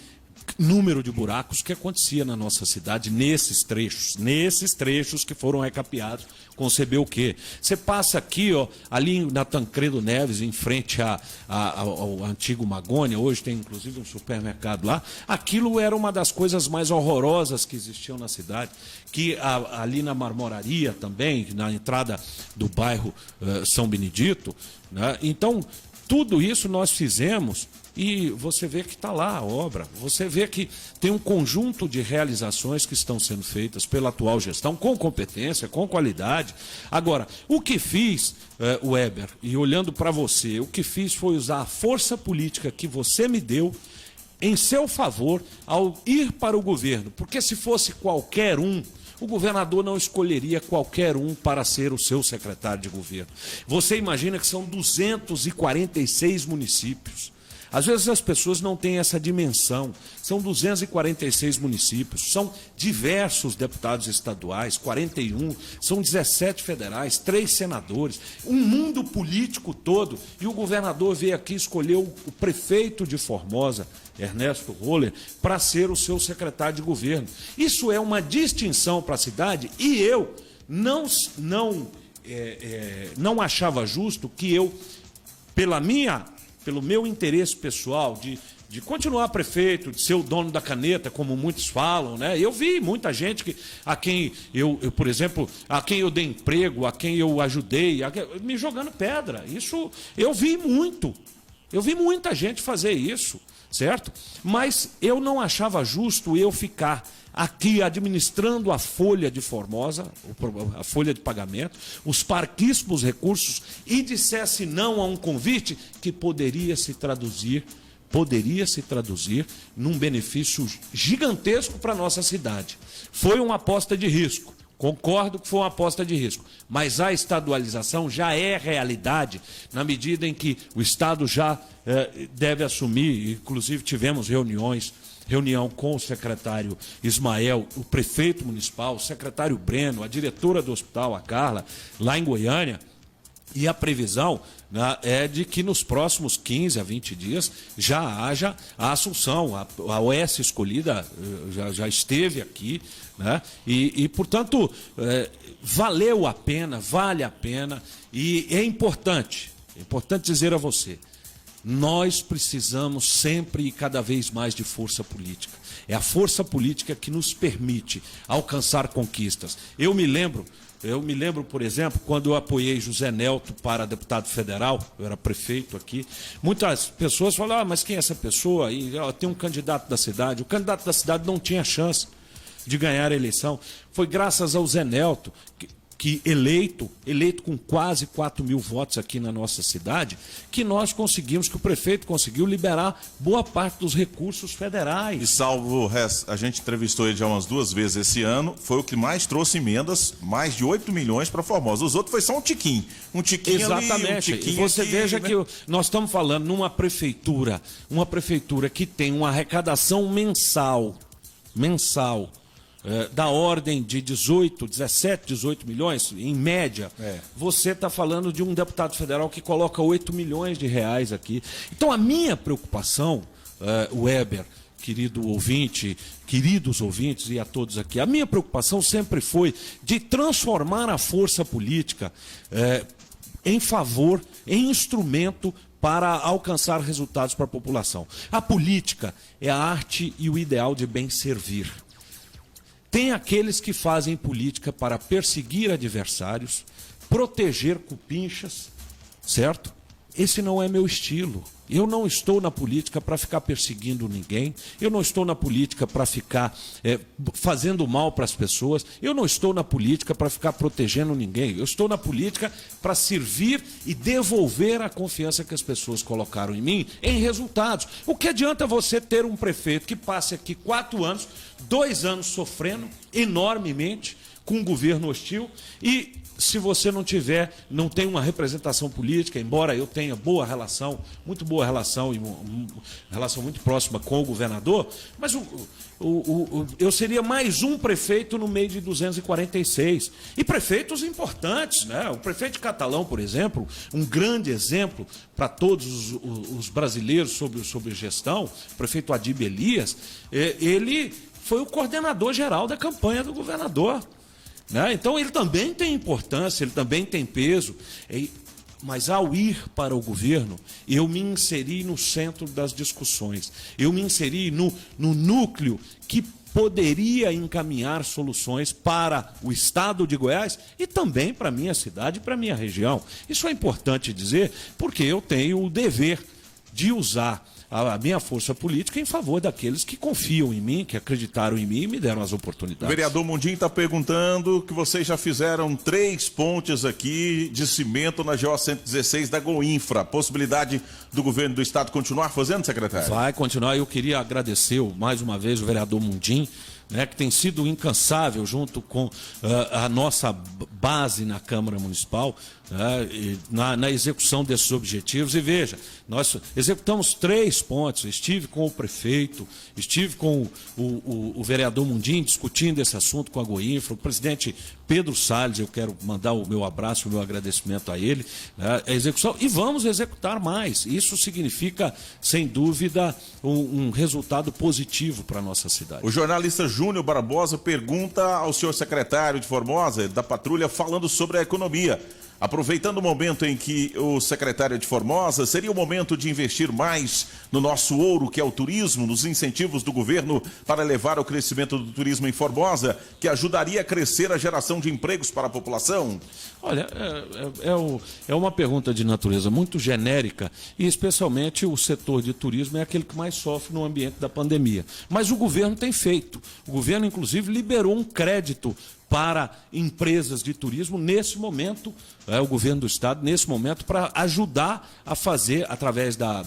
número de buracos que acontecia na nossa cidade nesses trechos que foram recapeados. Conceber o quê? Você passa aqui, ali na Tancredo Neves, em frente ao antigo Magônia, hoje tem inclusive um supermercado lá, aquilo era uma das coisas mais horrorosas que existiam na cidade, que ali na Marmoraria também, na entrada do bairro São Benedito, né? Então, tudo isso nós fizemos. E você vê que está lá a obra, você vê que tem um conjunto de realizações que estão sendo feitas pela atual gestão, com competência, com qualidade. Agora, o que fiz, Weber, e olhando para você, o que fiz foi usar a força política que você me deu em seu favor ao ir para o governo. Porque se fosse qualquer um, o governador não escolheria qualquer um para ser o seu secretário de governo. Você imagina que são 246 municípios. Às vezes as pessoas não têm essa dimensão. São 246 municípios, são diversos deputados estaduais, 41, são 17 federais, 3 senadores, um mundo político todo. E o governador veio aqui e escolheu o prefeito de Formosa, Ernesto Roller, para ser o seu secretário de governo. Isso é uma distinção para a cidade e eu não achava justo que eu, pelo meu interesse pessoal de de continuar prefeito, de ser o dono da caneta, como muitos falam, né? Eu vi muita gente a quem eu, por exemplo, a quem eu dei emprego, a quem eu ajudei, me jogando pedra. Isso eu vi muito. Eu vi muita gente fazer isso, certo? Mas eu não achava justo eu ficar aqui administrando a folha de Formosa, a folha de pagamento, os parquíssimos recursos, e dissesse não a um convite que poderia se traduzir num benefício gigantesco para a nossa cidade. Foi uma aposta de risco, concordo que foi uma aposta de risco, mas a estadualização já é realidade, na medida em que o Estado já deve assumir, inclusive tivemos reunião com o secretário Ismael, o prefeito municipal, o secretário Breno, a diretora do hospital, a Carla, lá em Goiânia, e a previsão, né, é de que nos próximos 15 a 20 dias já haja a assunção. A OS escolhida já esteve aqui, né, e portanto, valeu a pena, vale a pena, e é importante dizer a você, nós precisamos sempre e cada vez mais de força política. É a força política que nos permite alcançar conquistas. Eu me lembro, por exemplo, quando eu apoiei José Nelto para deputado federal, eu era prefeito aqui, muitas pessoas falaram, mas quem é essa pessoa? E tem um candidato da cidade. O candidato da cidade não tinha chance de ganhar a eleição. Foi graças ao Zé Nelto, que eleito com quase 4 mil votos aqui na nossa cidade, que nós conseguimos, que o prefeito conseguiu liberar boa parte dos recursos federais. E salvo, a gente entrevistou ele já umas 2 vezes esse ano, foi o que mais trouxe emendas, mais de 8 milhões para Formosa. Os outros foi só um tiquinho. Exatamente. Ali, um tiquinho e você aqui, veja, né? Que nós estamos falando numa prefeitura que tem uma arrecadação mensal, da ordem de 17, 18 milhões, em média, você está falando de um deputado federal que coloca 8 milhões de reais aqui. Então a minha preocupação, Weber, queridos ouvintes e a todos aqui, a minha preocupação sempre foi de transformar a força política em instrumento para alcançar resultados para a população. A política é a arte e o ideal de bem servir. Tem aqueles que fazem política para perseguir adversários, proteger cupinchas, certo? Esse não é meu estilo. Eu não estou na política para ficar perseguindo ninguém, eu não estou na política para ficar fazendo mal para as pessoas, eu não estou na política para ficar protegendo ninguém, eu estou na política para servir e devolver a confiança que as pessoas colocaram em mim em resultados. O que adianta você ter um prefeito que passe aqui 4 anos, 2 anos sofrendo enormemente com um governo hostil e se você não tem uma representação política, embora eu tenha muito boa relação e uma relação muito próxima com o governador, mas eu seria mais um prefeito no meio de 246. E prefeitos importantes, né? O prefeito de Catalão, por exemplo, um grande exemplo para todos os brasileiros sobre gestão, o prefeito Adib Elias, ele foi o coordenador geral da campanha do governador. Né? Então ele também tem importância, ele também tem peso, mas ao ir para o governo, eu me inseri no centro das discussões, eu me inseri no núcleo que poderia encaminhar soluções para o estado de Goiás e também para a minha cidade e para a minha região. Isso é importante dizer, porque eu tenho o dever de usar a minha força política em favor daqueles que confiam em mim, que acreditaram em mim e me deram as oportunidades. O vereador Mundinho está perguntando que vocês já fizeram 3 pontes aqui de cimento na GO 116 da Goinfra. Possibilidade do governo do estado continuar fazendo, secretário? Vai continuar. Eu queria agradecer mais uma vez o vereador Mundinho, né, que tem sido incansável junto com a nossa base na Câmara Municipal, na execução desses objetivos. E veja, nós executamos 3 pontes, estive com o prefeito, estive com o vereador Mundinho discutindo esse assunto com a Goinfra, o presidente Pedro Salles, eu quero mandar o meu abraço, o meu agradecimento a ele, né, a execução, e vamos executar mais. Isso significa, sem dúvida, um resultado positivo para a nossa cidade. O jornalista Júnior Barbosa pergunta ao senhor secretário de Formosa, da Patrulha, falando sobre a economia. Aproveitando o momento em que o secretário de Formosa, seria o momento de investir mais no nosso ouro, que é o turismo, nos incentivos do governo para elevar o crescimento do turismo em Formosa, que ajudaria a crescer a geração de empregos para a população? Olha, é uma pergunta de natureza muito genérica e especialmente o setor de turismo é aquele que mais sofre no ambiente da pandemia. Mas o governo tem feito. O governo, inclusive, liberou um crédito para empresas de turismo nesse momento, o governo do estado, nesse momento, para ajudar a fazer, através da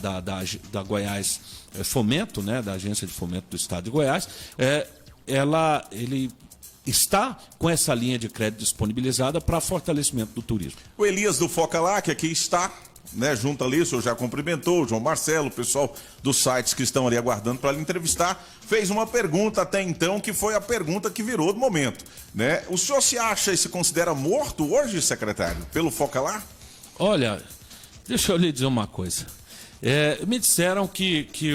Goiás Fomento, né, da Agência de Fomento do Estado de Goiás, ele está com essa linha de crédito disponibilizada para fortalecimento do turismo. O Elias do Foca Lá, que aqui está, né, junto ali, o senhor já cumprimentou, o João Marcelo, o pessoal dos sites que estão ali aguardando para lhe entrevistar, fez uma pergunta até então, que foi a pergunta que virou do momento, né? O senhor se acha e se considera morto hoje, secretário, pelo Foca Lá? Olha, deixa eu lhe dizer uma coisa. Me disseram que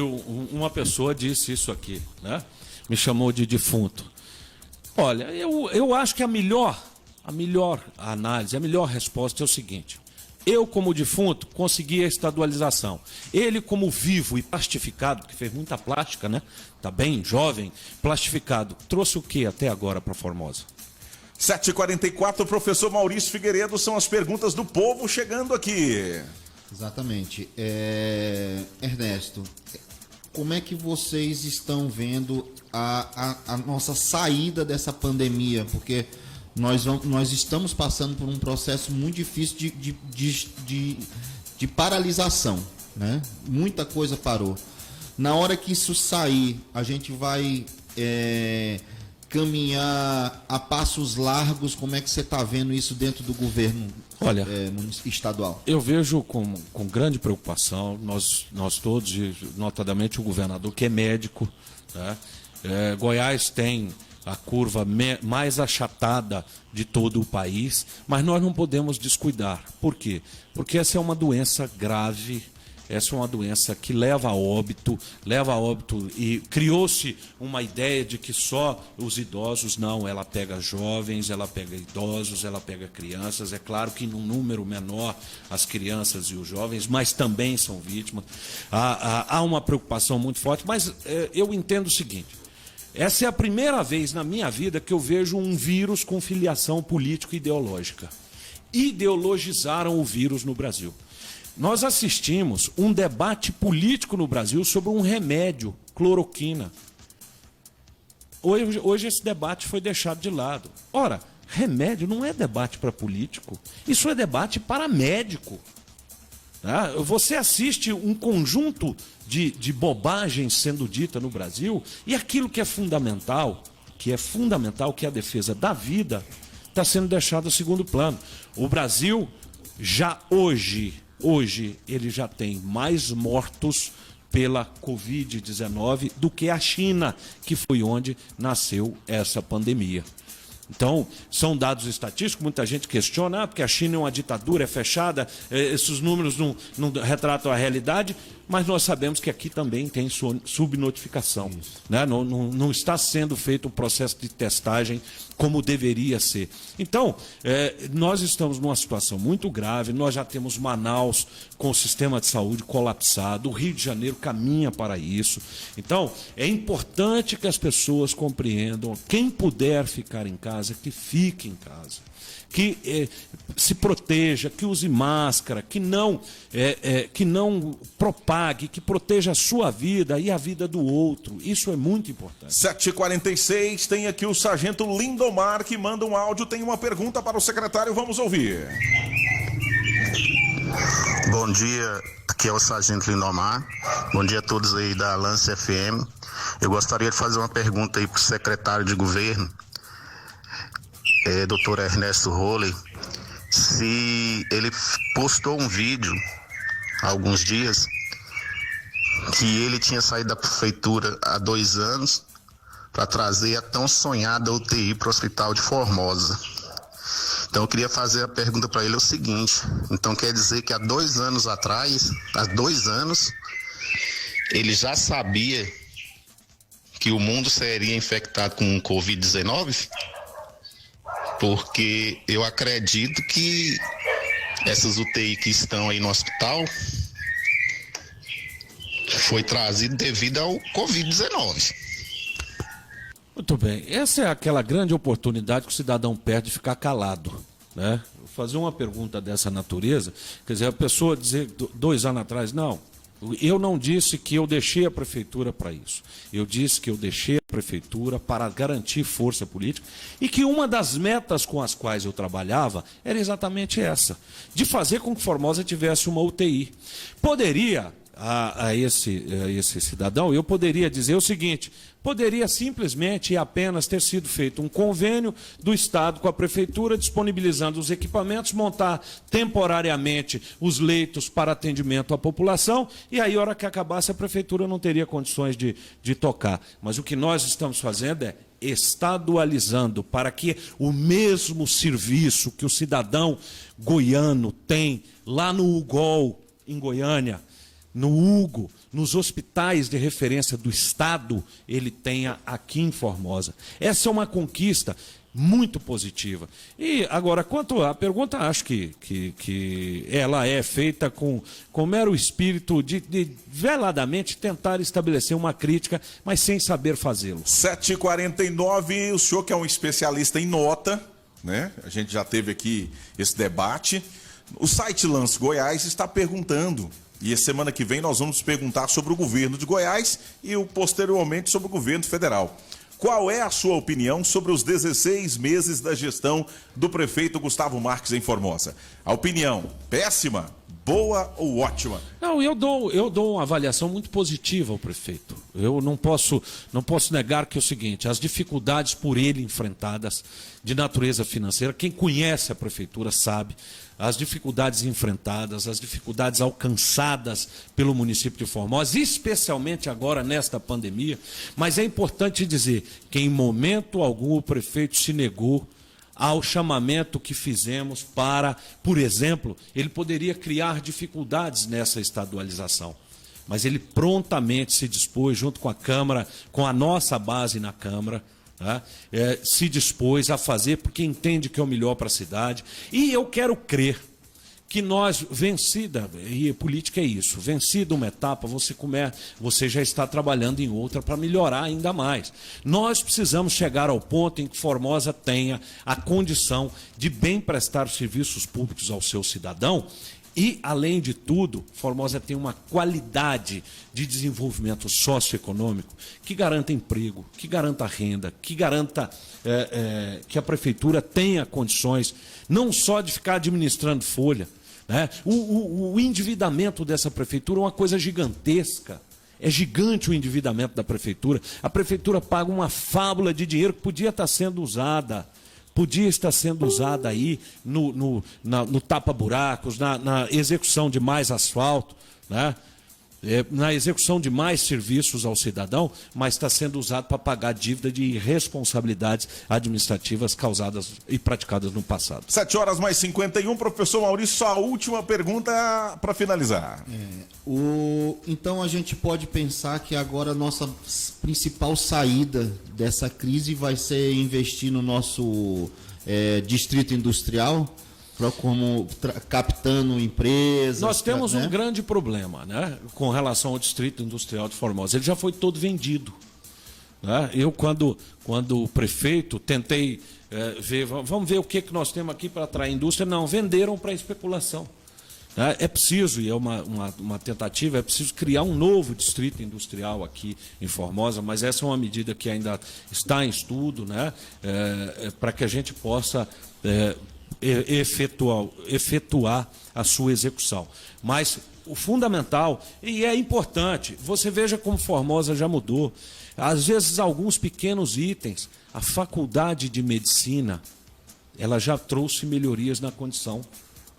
uma pessoa disse isso aqui, né? Me chamou de defunto. Olha, eu acho que a melhor análise, a melhor resposta é o seguinte: eu, como defunto, consegui a estadualização. Ele, como vivo e plastificado, que fez muita plástica, né? Tá bem jovem, plastificado, trouxe o que até agora para Formosa? 7h44, professor Maurício Figueiredo, são as perguntas do povo chegando aqui. Exatamente. Ernesto, como é que vocês estão vendo a nossa saída dessa pandemia? Porque nós estamos passando por um processo muito difícil de paralisação, né? Muita coisa parou. Na hora que isso sair, a gente vai caminhar a passos largos. Como é que você está vendo isso dentro do governo estadual? Eu vejo com grande preocupação, nós todos, notadamente o governador, que é médico, né? Goiás tem a curva mais achatada de todo o país, mas nós não podemos descuidar. Por quê? Porque essa é uma doença grave, essa é uma doença que leva a óbito e criou-se uma ideia de que só os idosos, não, ela pega jovens, ela pega idosos, ela pega crianças, é claro que num número menor as crianças e os jovens, mas também são vítimas. Há uma preocupação muito forte, mas eu entendo o seguinte: essa é a primeira vez na minha vida que eu vejo um vírus com filiação político-ideológica. Ideologizaram o vírus no Brasil. Nós assistimos um debate político no Brasil sobre um remédio, cloroquina. Hoje esse debate foi deixado de lado. Ora, remédio não é debate para político, isso é debate para médico. Você assiste um conjunto de bobagens sendo dita no Brasil, e aquilo que é fundamental, que é a defesa da vida, está sendo deixado a segundo plano. O Brasil já hoje ele já tem mais mortos pela Covid-19 do que a China, que foi onde nasceu essa pandemia. Então, são dados estatísticos, muita gente questiona, porque a China é uma ditadura, é fechada, esses números não retratam a realidade, mas nós sabemos que aqui também tem subnotificação, né? Não está sendo feito um processo de testagem como deveria ser. Então, nós estamos numa situação muito grave, nós já temos Manaus com o sistema de saúde colapsado, o Rio de Janeiro caminha para isso. Então, é importante que as pessoas compreendam, quem puder ficar em casa, que fique em casa, que se proteja, que use máscara, que não propague, que proteja a sua vida e a vida do outro. Isso é muito importante. 7h46, tem aqui o sargento Lindomar, que manda um áudio, tem uma pergunta para o secretário, vamos ouvir. Bom dia, aqui é o sargento Lindomar. Bom dia a todos aí da Lance FM. Eu gostaria de fazer uma pergunta aí para o secretário de governo, Dr. Ernesto Rolley, se ele postou um vídeo há alguns dias que ele tinha saído da prefeitura há 2 anos para trazer a tão sonhada UTI para o Hospital de Formosa. Então eu queria fazer a pergunta para ele o seguinte: então quer dizer que há 2 anos atrás, há 2 anos, ele já sabia que o mundo seria infectado com Covid-19? Porque eu acredito que essas UTI que estão aí no hospital foi trazido devido ao Covid-19. Muito bem. Essa é aquela grande oportunidade que o cidadão perde de ficar calado, né? Fazer uma pergunta dessa natureza, quer dizer, a pessoa dizer 2 anos atrás, não, eu não disse que eu deixei a prefeitura para isso. Eu disse que eu deixei a prefeitura para garantir força política e que uma das metas com as quais eu trabalhava era exatamente essa, de fazer com que Formosa tivesse uma UTI. Poderia, a esse cidadão, eu poderia dizer o seguinte, poderia simplesmente e apenas ter sido feito um convênio do Estado com a Prefeitura, disponibilizando os equipamentos, montar temporariamente os leitos para atendimento à população, e aí, a hora que acabasse, a Prefeitura não teria condições de tocar. Mas o que nós estamos fazendo é estadualizando para que o mesmo serviço que o cidadão goiano tem lá no UGOL, em Goiânia, no Hugo, nos hospitais de referência do Estado, ele tenha aqui em Formosa. Essa é uma conquista muito positiva. E agora, quanto à pergunta, acho que ela é feita com mero espírito de veladamente tentar estabelecer uma crítica, mas sem saber fazê-lo. 7h49, o senhor que é um especialista em nota, né? A gente já teve aqui esse debate. O site Lance Goiás está perguntando, e a semana que vem nós vamos perguntar sobre o governo de Goiás e posteriormente sobre o governo federal. Qual é a sua opinião sobre os 16 meses da gestão do prefeito Gustavo Marques em Formosa? A opinião, péssima, boa ou ótima? Não, eu dou uma avaliação muito positiva ao prefeito. Eu não posso negar que é o seguinte, as dificuldades por ele enfrentadas de natureza financeira, quem conhece a prefeitura sabe, as dificuldades enfrentadas, as dificuldades alcançadas pelo município de Formosa, especialmente agora nesta pandemia, mas é importante dizer que em momento algum o prefeito se negou ao chamamento que fizemos para, por exemplo, ele poderia criar dificuldades nessa estadualização, mas ele prontamente se dispôs, junto com a Câmara, com a nossa base na Câmara, se dispôs a fazer porque entende que é o melhor para a cidade. E eu quero crer que nós, vencida, e política é isso, vencida uma etapa, você já está trabalhando em outra para melhorar ainda mais. Nós precisamos chegar ao ponto em que Formosa tenha a condição de bem prestar serviços públicos ao seu cidadão. E, além de tudo, Formosa tem uma qualidade de desenvolvimento socioeconômico que garanta emprego, que garanta renda, que garanta que a prefeitura tenha condições não só de ficar administrando folha, né? O endividamento dessa prefeitura é uma coisa gigantesca. É gigante o endividamento da prefeitura. A prefeitura paga uma fábula de dinheiro que podia estar sendo usada. Podia estar sendo usada aí no tapa-buracos, na execução de mais asfalto, né? Na execução de mais serviços ao cidadão, mas está sendo usado para pagar dívida de irresponsabilidades administrativas causadas e praticadas no passado. 7h51, professor Maurício, só a última pergunta para finalizar. Então a gente pode pensar que agora a nossa principal saída dessa crise vai ser investir no nosso distrito industrial, captando empresas. Nós temos um grande problema, né, com relação ao distrito industrial de Formosa. Ele já foi todo vendido, né? Eu, quando prefeito, tentei ver, vamos ver o que nós temos aqui para atrair indústria. Não, venderam para especulação. É preciso, e é uma tentativa, é preciso criar um novo distrito industrial aqui em Formosa, mas essa é uma medida que ainda está em estudo, né, para que a gente possa efetuar a sua execução. Mas o fundamental, e é importante, você veja como Formosa já mudou. Às vezes, alguns pequenos itens, a faculdade de medicina, ela já trouxe melhorias na condição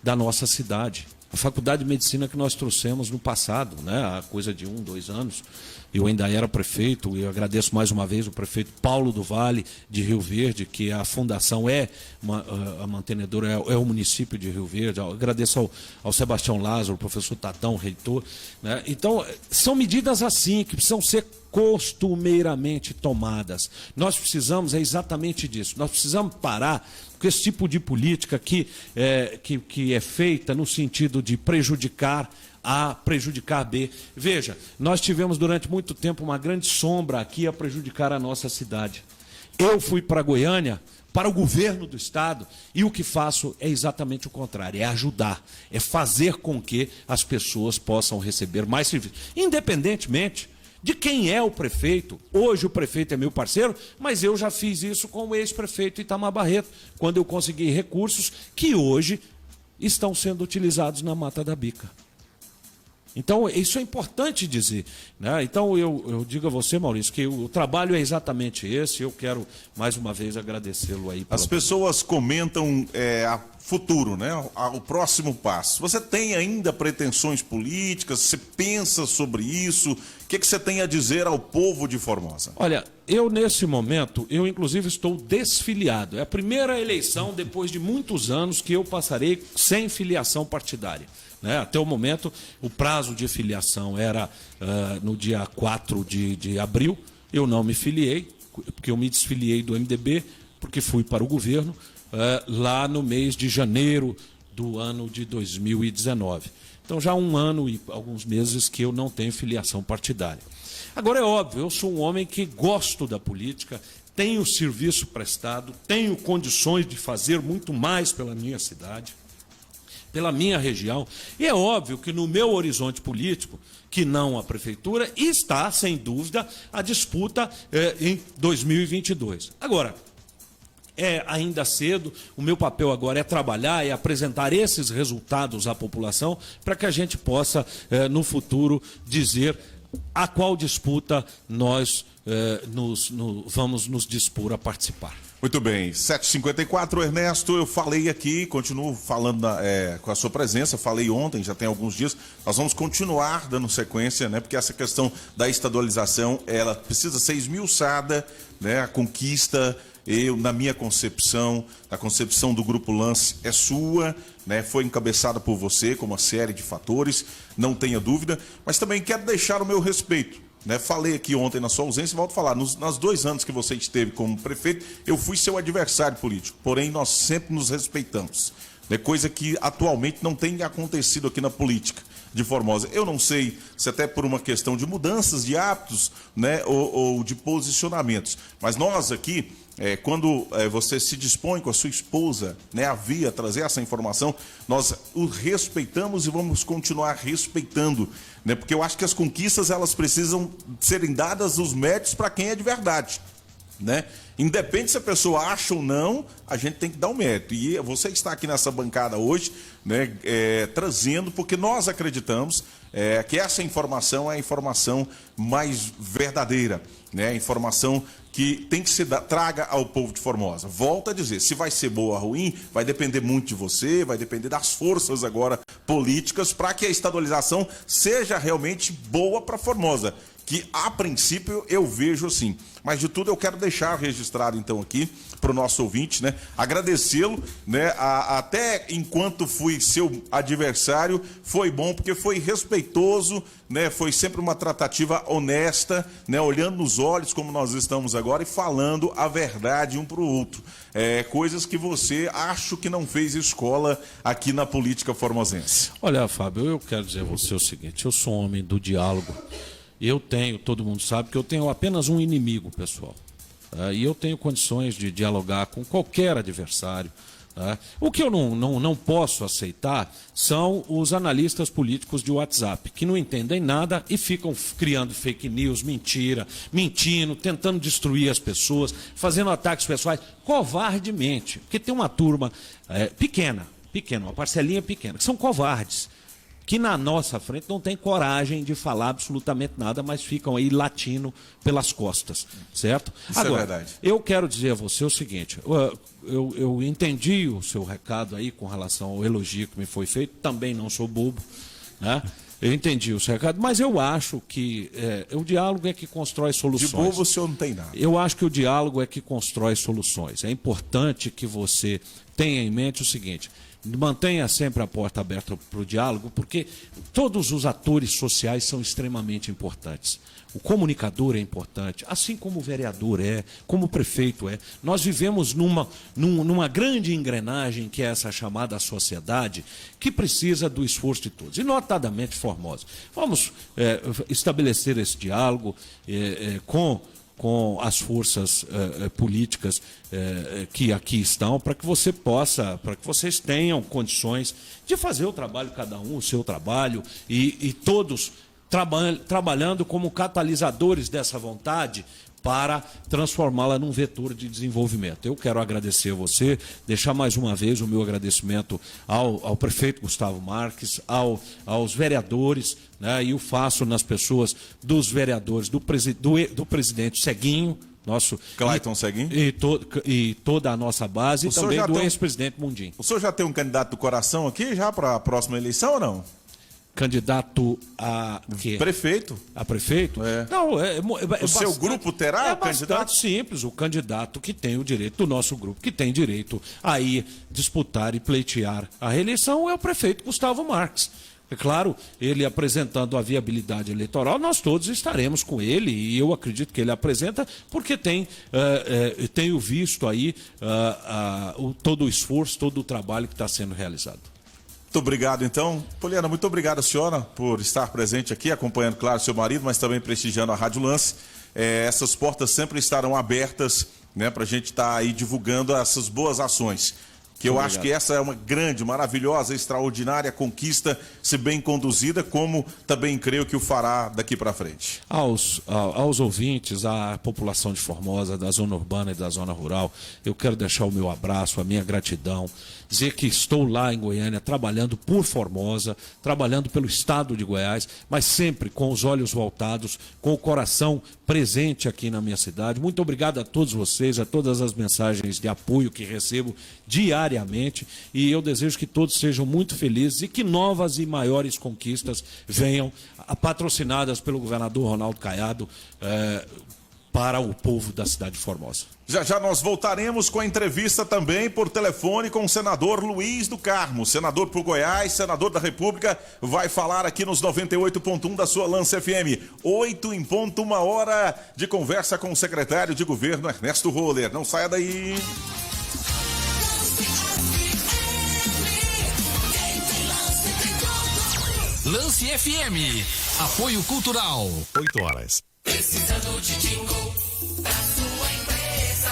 da nossa cidade. A faculdade de medicina que nós trouxemos no passado, né, há coisa de 1, 2 anos, eu ainda era prefeito, e eu agradeço mais uma vez o prefeito Paulo do Vale de Rio Verde, que a fundação a mantenedora é o município de Rio Verde. Eu agradeço ao Sebastião Lázaro, o professor Tatão, reitor, né? Então, são medidas assim, que precisam ser costumeiramente tomadas. Nós precisamos, é exatamente disso, nós precisamos parar com esse tipo de política que é feita no sentido de prejudicar A, prejudicar B. Veja, nós tivemos durante muito tempo uma grande sombra aqui a prejudicar a nossa cidade. Eu fui para Goiânia, para o governo do estado, e o que faço é exatamente o contrário, é ajudar, é fazer com que as pessoas possam receber mais serviços, independentemente de quem é o prefeito. Hoje o prefeito é meu parceiro, mas eu já fiz isso com o ex-prefeito Itamar Barreto, quando eu consegui recursos que hoje estão sendo utilizados na Mata da Bica. Então, isso é importante dizer, né? Então, eu digo a você, Maurício, que o trabalho é exatamente esse. Eu quero, mais uma vez, agradecê-lo aí. As pessoas comentam a futuro, né? O próximo passo. Você tem ainda pretensões políticas? Você pensa sobre isso? O que você tem a dizer ao povo de Formosa? Olha, eu nesse momento, eu inclusive estou desfiliado. É a primeira eleição, depois de muitos anos, que eu passarei sem filiação partidária. Até o momento, o prazo de filiação era no dia 4 de abril. Eu não me filiei, porque eu me desfiliei do MDB, porque fui para o governo lá no mês de janeiro do ano de 2019. Então, já há um ano e alguns meses que eu não tenho filiação partidária. Agora, é óbvio, eu sou um homem que gosto da política, tenho serviço prestado, tenho condições de fazer muito mais pela minha cidade, pela minha região. E é óbvio que no meu horizonte político, que não a prefeitura, está, sem dúvida, a disputa em 2022. Agora, é ainda cedo, o meu papel agora é trabalhar, é apresentar esses resultados à população, para que a gente possa, no futuro, dizer a qual disputa nós vamos nos dispor a participar. Muito bem, 7h54, Ernesto, eu falei aqui, continuo falando com a sua presença, falei ontem, já tem alguns dias, nós vamos continuar dando sequência, né? Porque essa questão da estadualização, ela precisa ser esmiuçada, né? A conquista, na minha concepção, a concepção do Grupo Lance é sua, né? Foi encabeçada por você, com uma série de fatores, não tenha dúvida, mas também quero deixar o meu respeito. Falei aqui ontem na sua ausência e volto a falar, nos 2 anos que você esteve como prefeito, eu fui seu adversário político, porém nós sempre nos respeitamos, coisa que atualmente não tem acontecido aqui na política de Formosa. Eu não sei se até por uma questão de mudanças de hábitos, ou de posicionamentos, mas nós aqui, quando você se dispõe com a sua esposa, a vir a trazer essa informação, nós o respeitamos e vamos continuar respeitando, porque eu acho que as conquistas, elas precisam serem dadas os méritos para quem é de verdade, Independente se a pessoa acha ou não, a gente tem que dar o mérito. E você está aqui nessa bancada hoje, trazendo, porque nós acreditamos que essa informação é a informação mais verdadeira, a informação que tem que se traga ao povo de Formosa. Volto a dizer, se vai ser boa ou ruim, vai depender muito de você, vai depender das forças agora políticas para que a estadualização seja realmente boa para Formosa, que a princípio eu vejo assim. Mas de tudo eu quero deixar registrado então aqui para o nosso ouvinte, agradecê-lo, até enquanto fui seu adversário, foi bom porque foi respeitoso, foi sempre uma tratativa honesta, olhando nos olhos como nós estamos agora e falando a verdade um para o outro. Coisas que você acho que não fez escola aqui na política formosense. Olha, Fábio, eu quero dizer a você o seguinte, eu sou um homem do diálogo. Todo mundo sabe que eu tenho apenas um inimigo, pessoal. E eu tenho condições de dialogar com qualquer adversário. O que eu não posso aceitar são os analistas políticos de WhatsApp, que não entendem nada e ficam criando fake news, mentindo, tentando destruir as pessoas, fazendo ataques pessoais, covardemente. Porque tem uma turma pequena, uma parcelinha pequena, que são covardes, que na nossa frente não tem coragem de falar absolutamente nada, mas ficam aí latindo pelas costas, certo? Isso agora, é verdade. Eu quero dizer a você o seguinte, eu entendi o seu recado aí com relação ao elogio que me foi feito, também não sou bobo, Eu entendi o seu recado, mas eu acho que o diálogo é que constrói soluções. De bobo o senhor não tem nada. Eu acho que o diálogo é que constrói soluções. É importante que você tenha em mente o seguinte: mantenha sempre a porta aberta para o diálogo, porque todos os atores sociais são extremamente importantes. O comunicador é importante, assim como o vereador é, como o prefeito é. Nós vivemos numa grande engrenagem, que é essa chamada sociedade, que precisa do esforço de todos, e notadamente Formosa. Vamos estabelecer esse diálogo com as forças políticas que aqui estão, para que vocês tenham condições de fazer o trabalho, cada um o seu trabalho, e todos trabalhando como catalisadores dessa vontade para transformá-la num vetor de desenvolvimento. Eu quero agradecer a você, deixar mais uma vez o meu agradecimento ao prefeito Gustavo Marques, aos vereadores, né, e o faço nas pessoas dos vereadores, do presidente Ceguinho, nosso Clayton Ceguinho, e toda a nossa base, e também do ex-presidente Mundim. O senhor já tem um candidato do coração aqui já para a próxima eleição ou não? Candidato a quê? Prefeito. A prefeito? É. Não, o seu grupo terá o candidato? É bastante simples, o candidato que tem o direito, do nosso grupo, que tem direito a ir disputar e pleitear a reeleição é o prefeito Gustavo Marques. É claro, ele apresentando a viabilidade eleitoral, nós todos estaremos com ele, e eu acredito que ele apresenta, porque tenho visto aí todo o esforço, todo o trabalho que está sendo realizado. Muito obrigado, então. Poliana, muito obrigado, senhora, por estar presente aqui, acompanhando, claro, seu marido, mas também prestigiando a Rádio Lance. Essas portas sempre estarão abertas, né, para a gente estar aí divulgando essas boas ações. Que eu acho que essa é uma grande, maravilhosa, extraordinária conquista, se bem conduzida, como também creio que o fará daqui para frente. Aos ouvintes, à população de Formosa, da zona urbana e da zona rural, eu quero deixar o meu abraço, a minha gratidão, dizer que estou lá em Goiânia trabalhando por Formosa, trabalhando pelo estado de Goiás, mas sempre com os olhos voltados, com o coração presente aqui na minha cidade. Muito obrigado a todos vocês, a todas as mensagens de apoio que recebo diariamente, e eu desejo que todos sejam muito felizes e que novas e maiores conquistas venham, patrocinadas pelo governador Ronaldo Caiado, para o povo da cidade de Formosa. Já já nós voltaremos com a entrevista também por telefone com o senador Luiz do Carmo, senador por Goiás, senador da República, vai falar aqui nos 98.1 da sua Lance FM. 8 em ponto, 1 hora de conversa com o secretário de governo Ernesto Roller. Não saia daí. Lance FM, apoio cultural. 8 horas. Precisando de jingle pra sua empresa?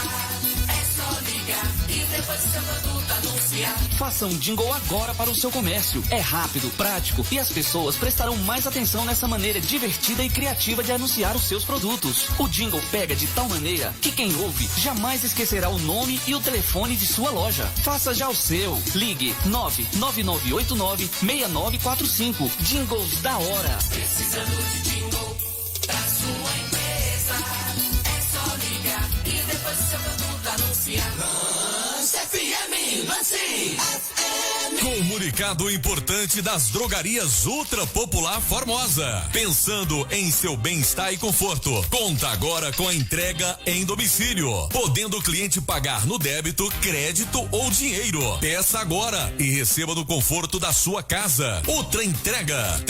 É só ligar e depois do seu produto anunciar. Faça um jingle agora para o seu comércio. É rápido, prático e as pessoas prestarão mais atenção nessa maneira divertida e criativa de anunciar os seus produtos. O jingle pega de tal maneira que quem ouve jamais esquecerá o nome e o telefone de sua loja. Faça já o seu. Ligue 99989-6945. Jingles da hora. Precisando de jingle pra sua empresa? É só ligar e depois o seu produto anunciar. Lance FM, Lance FM. Comunicado importante das drogarias Ultra Popular Formosa. Pensando em seu bem-estar e conforto, conta agora com a entrega em domicílio, podendo o cliente pagar no débito, crédito ou dinheiro. Peça agora e receba no conforto da sua casa. Ultra Entrega.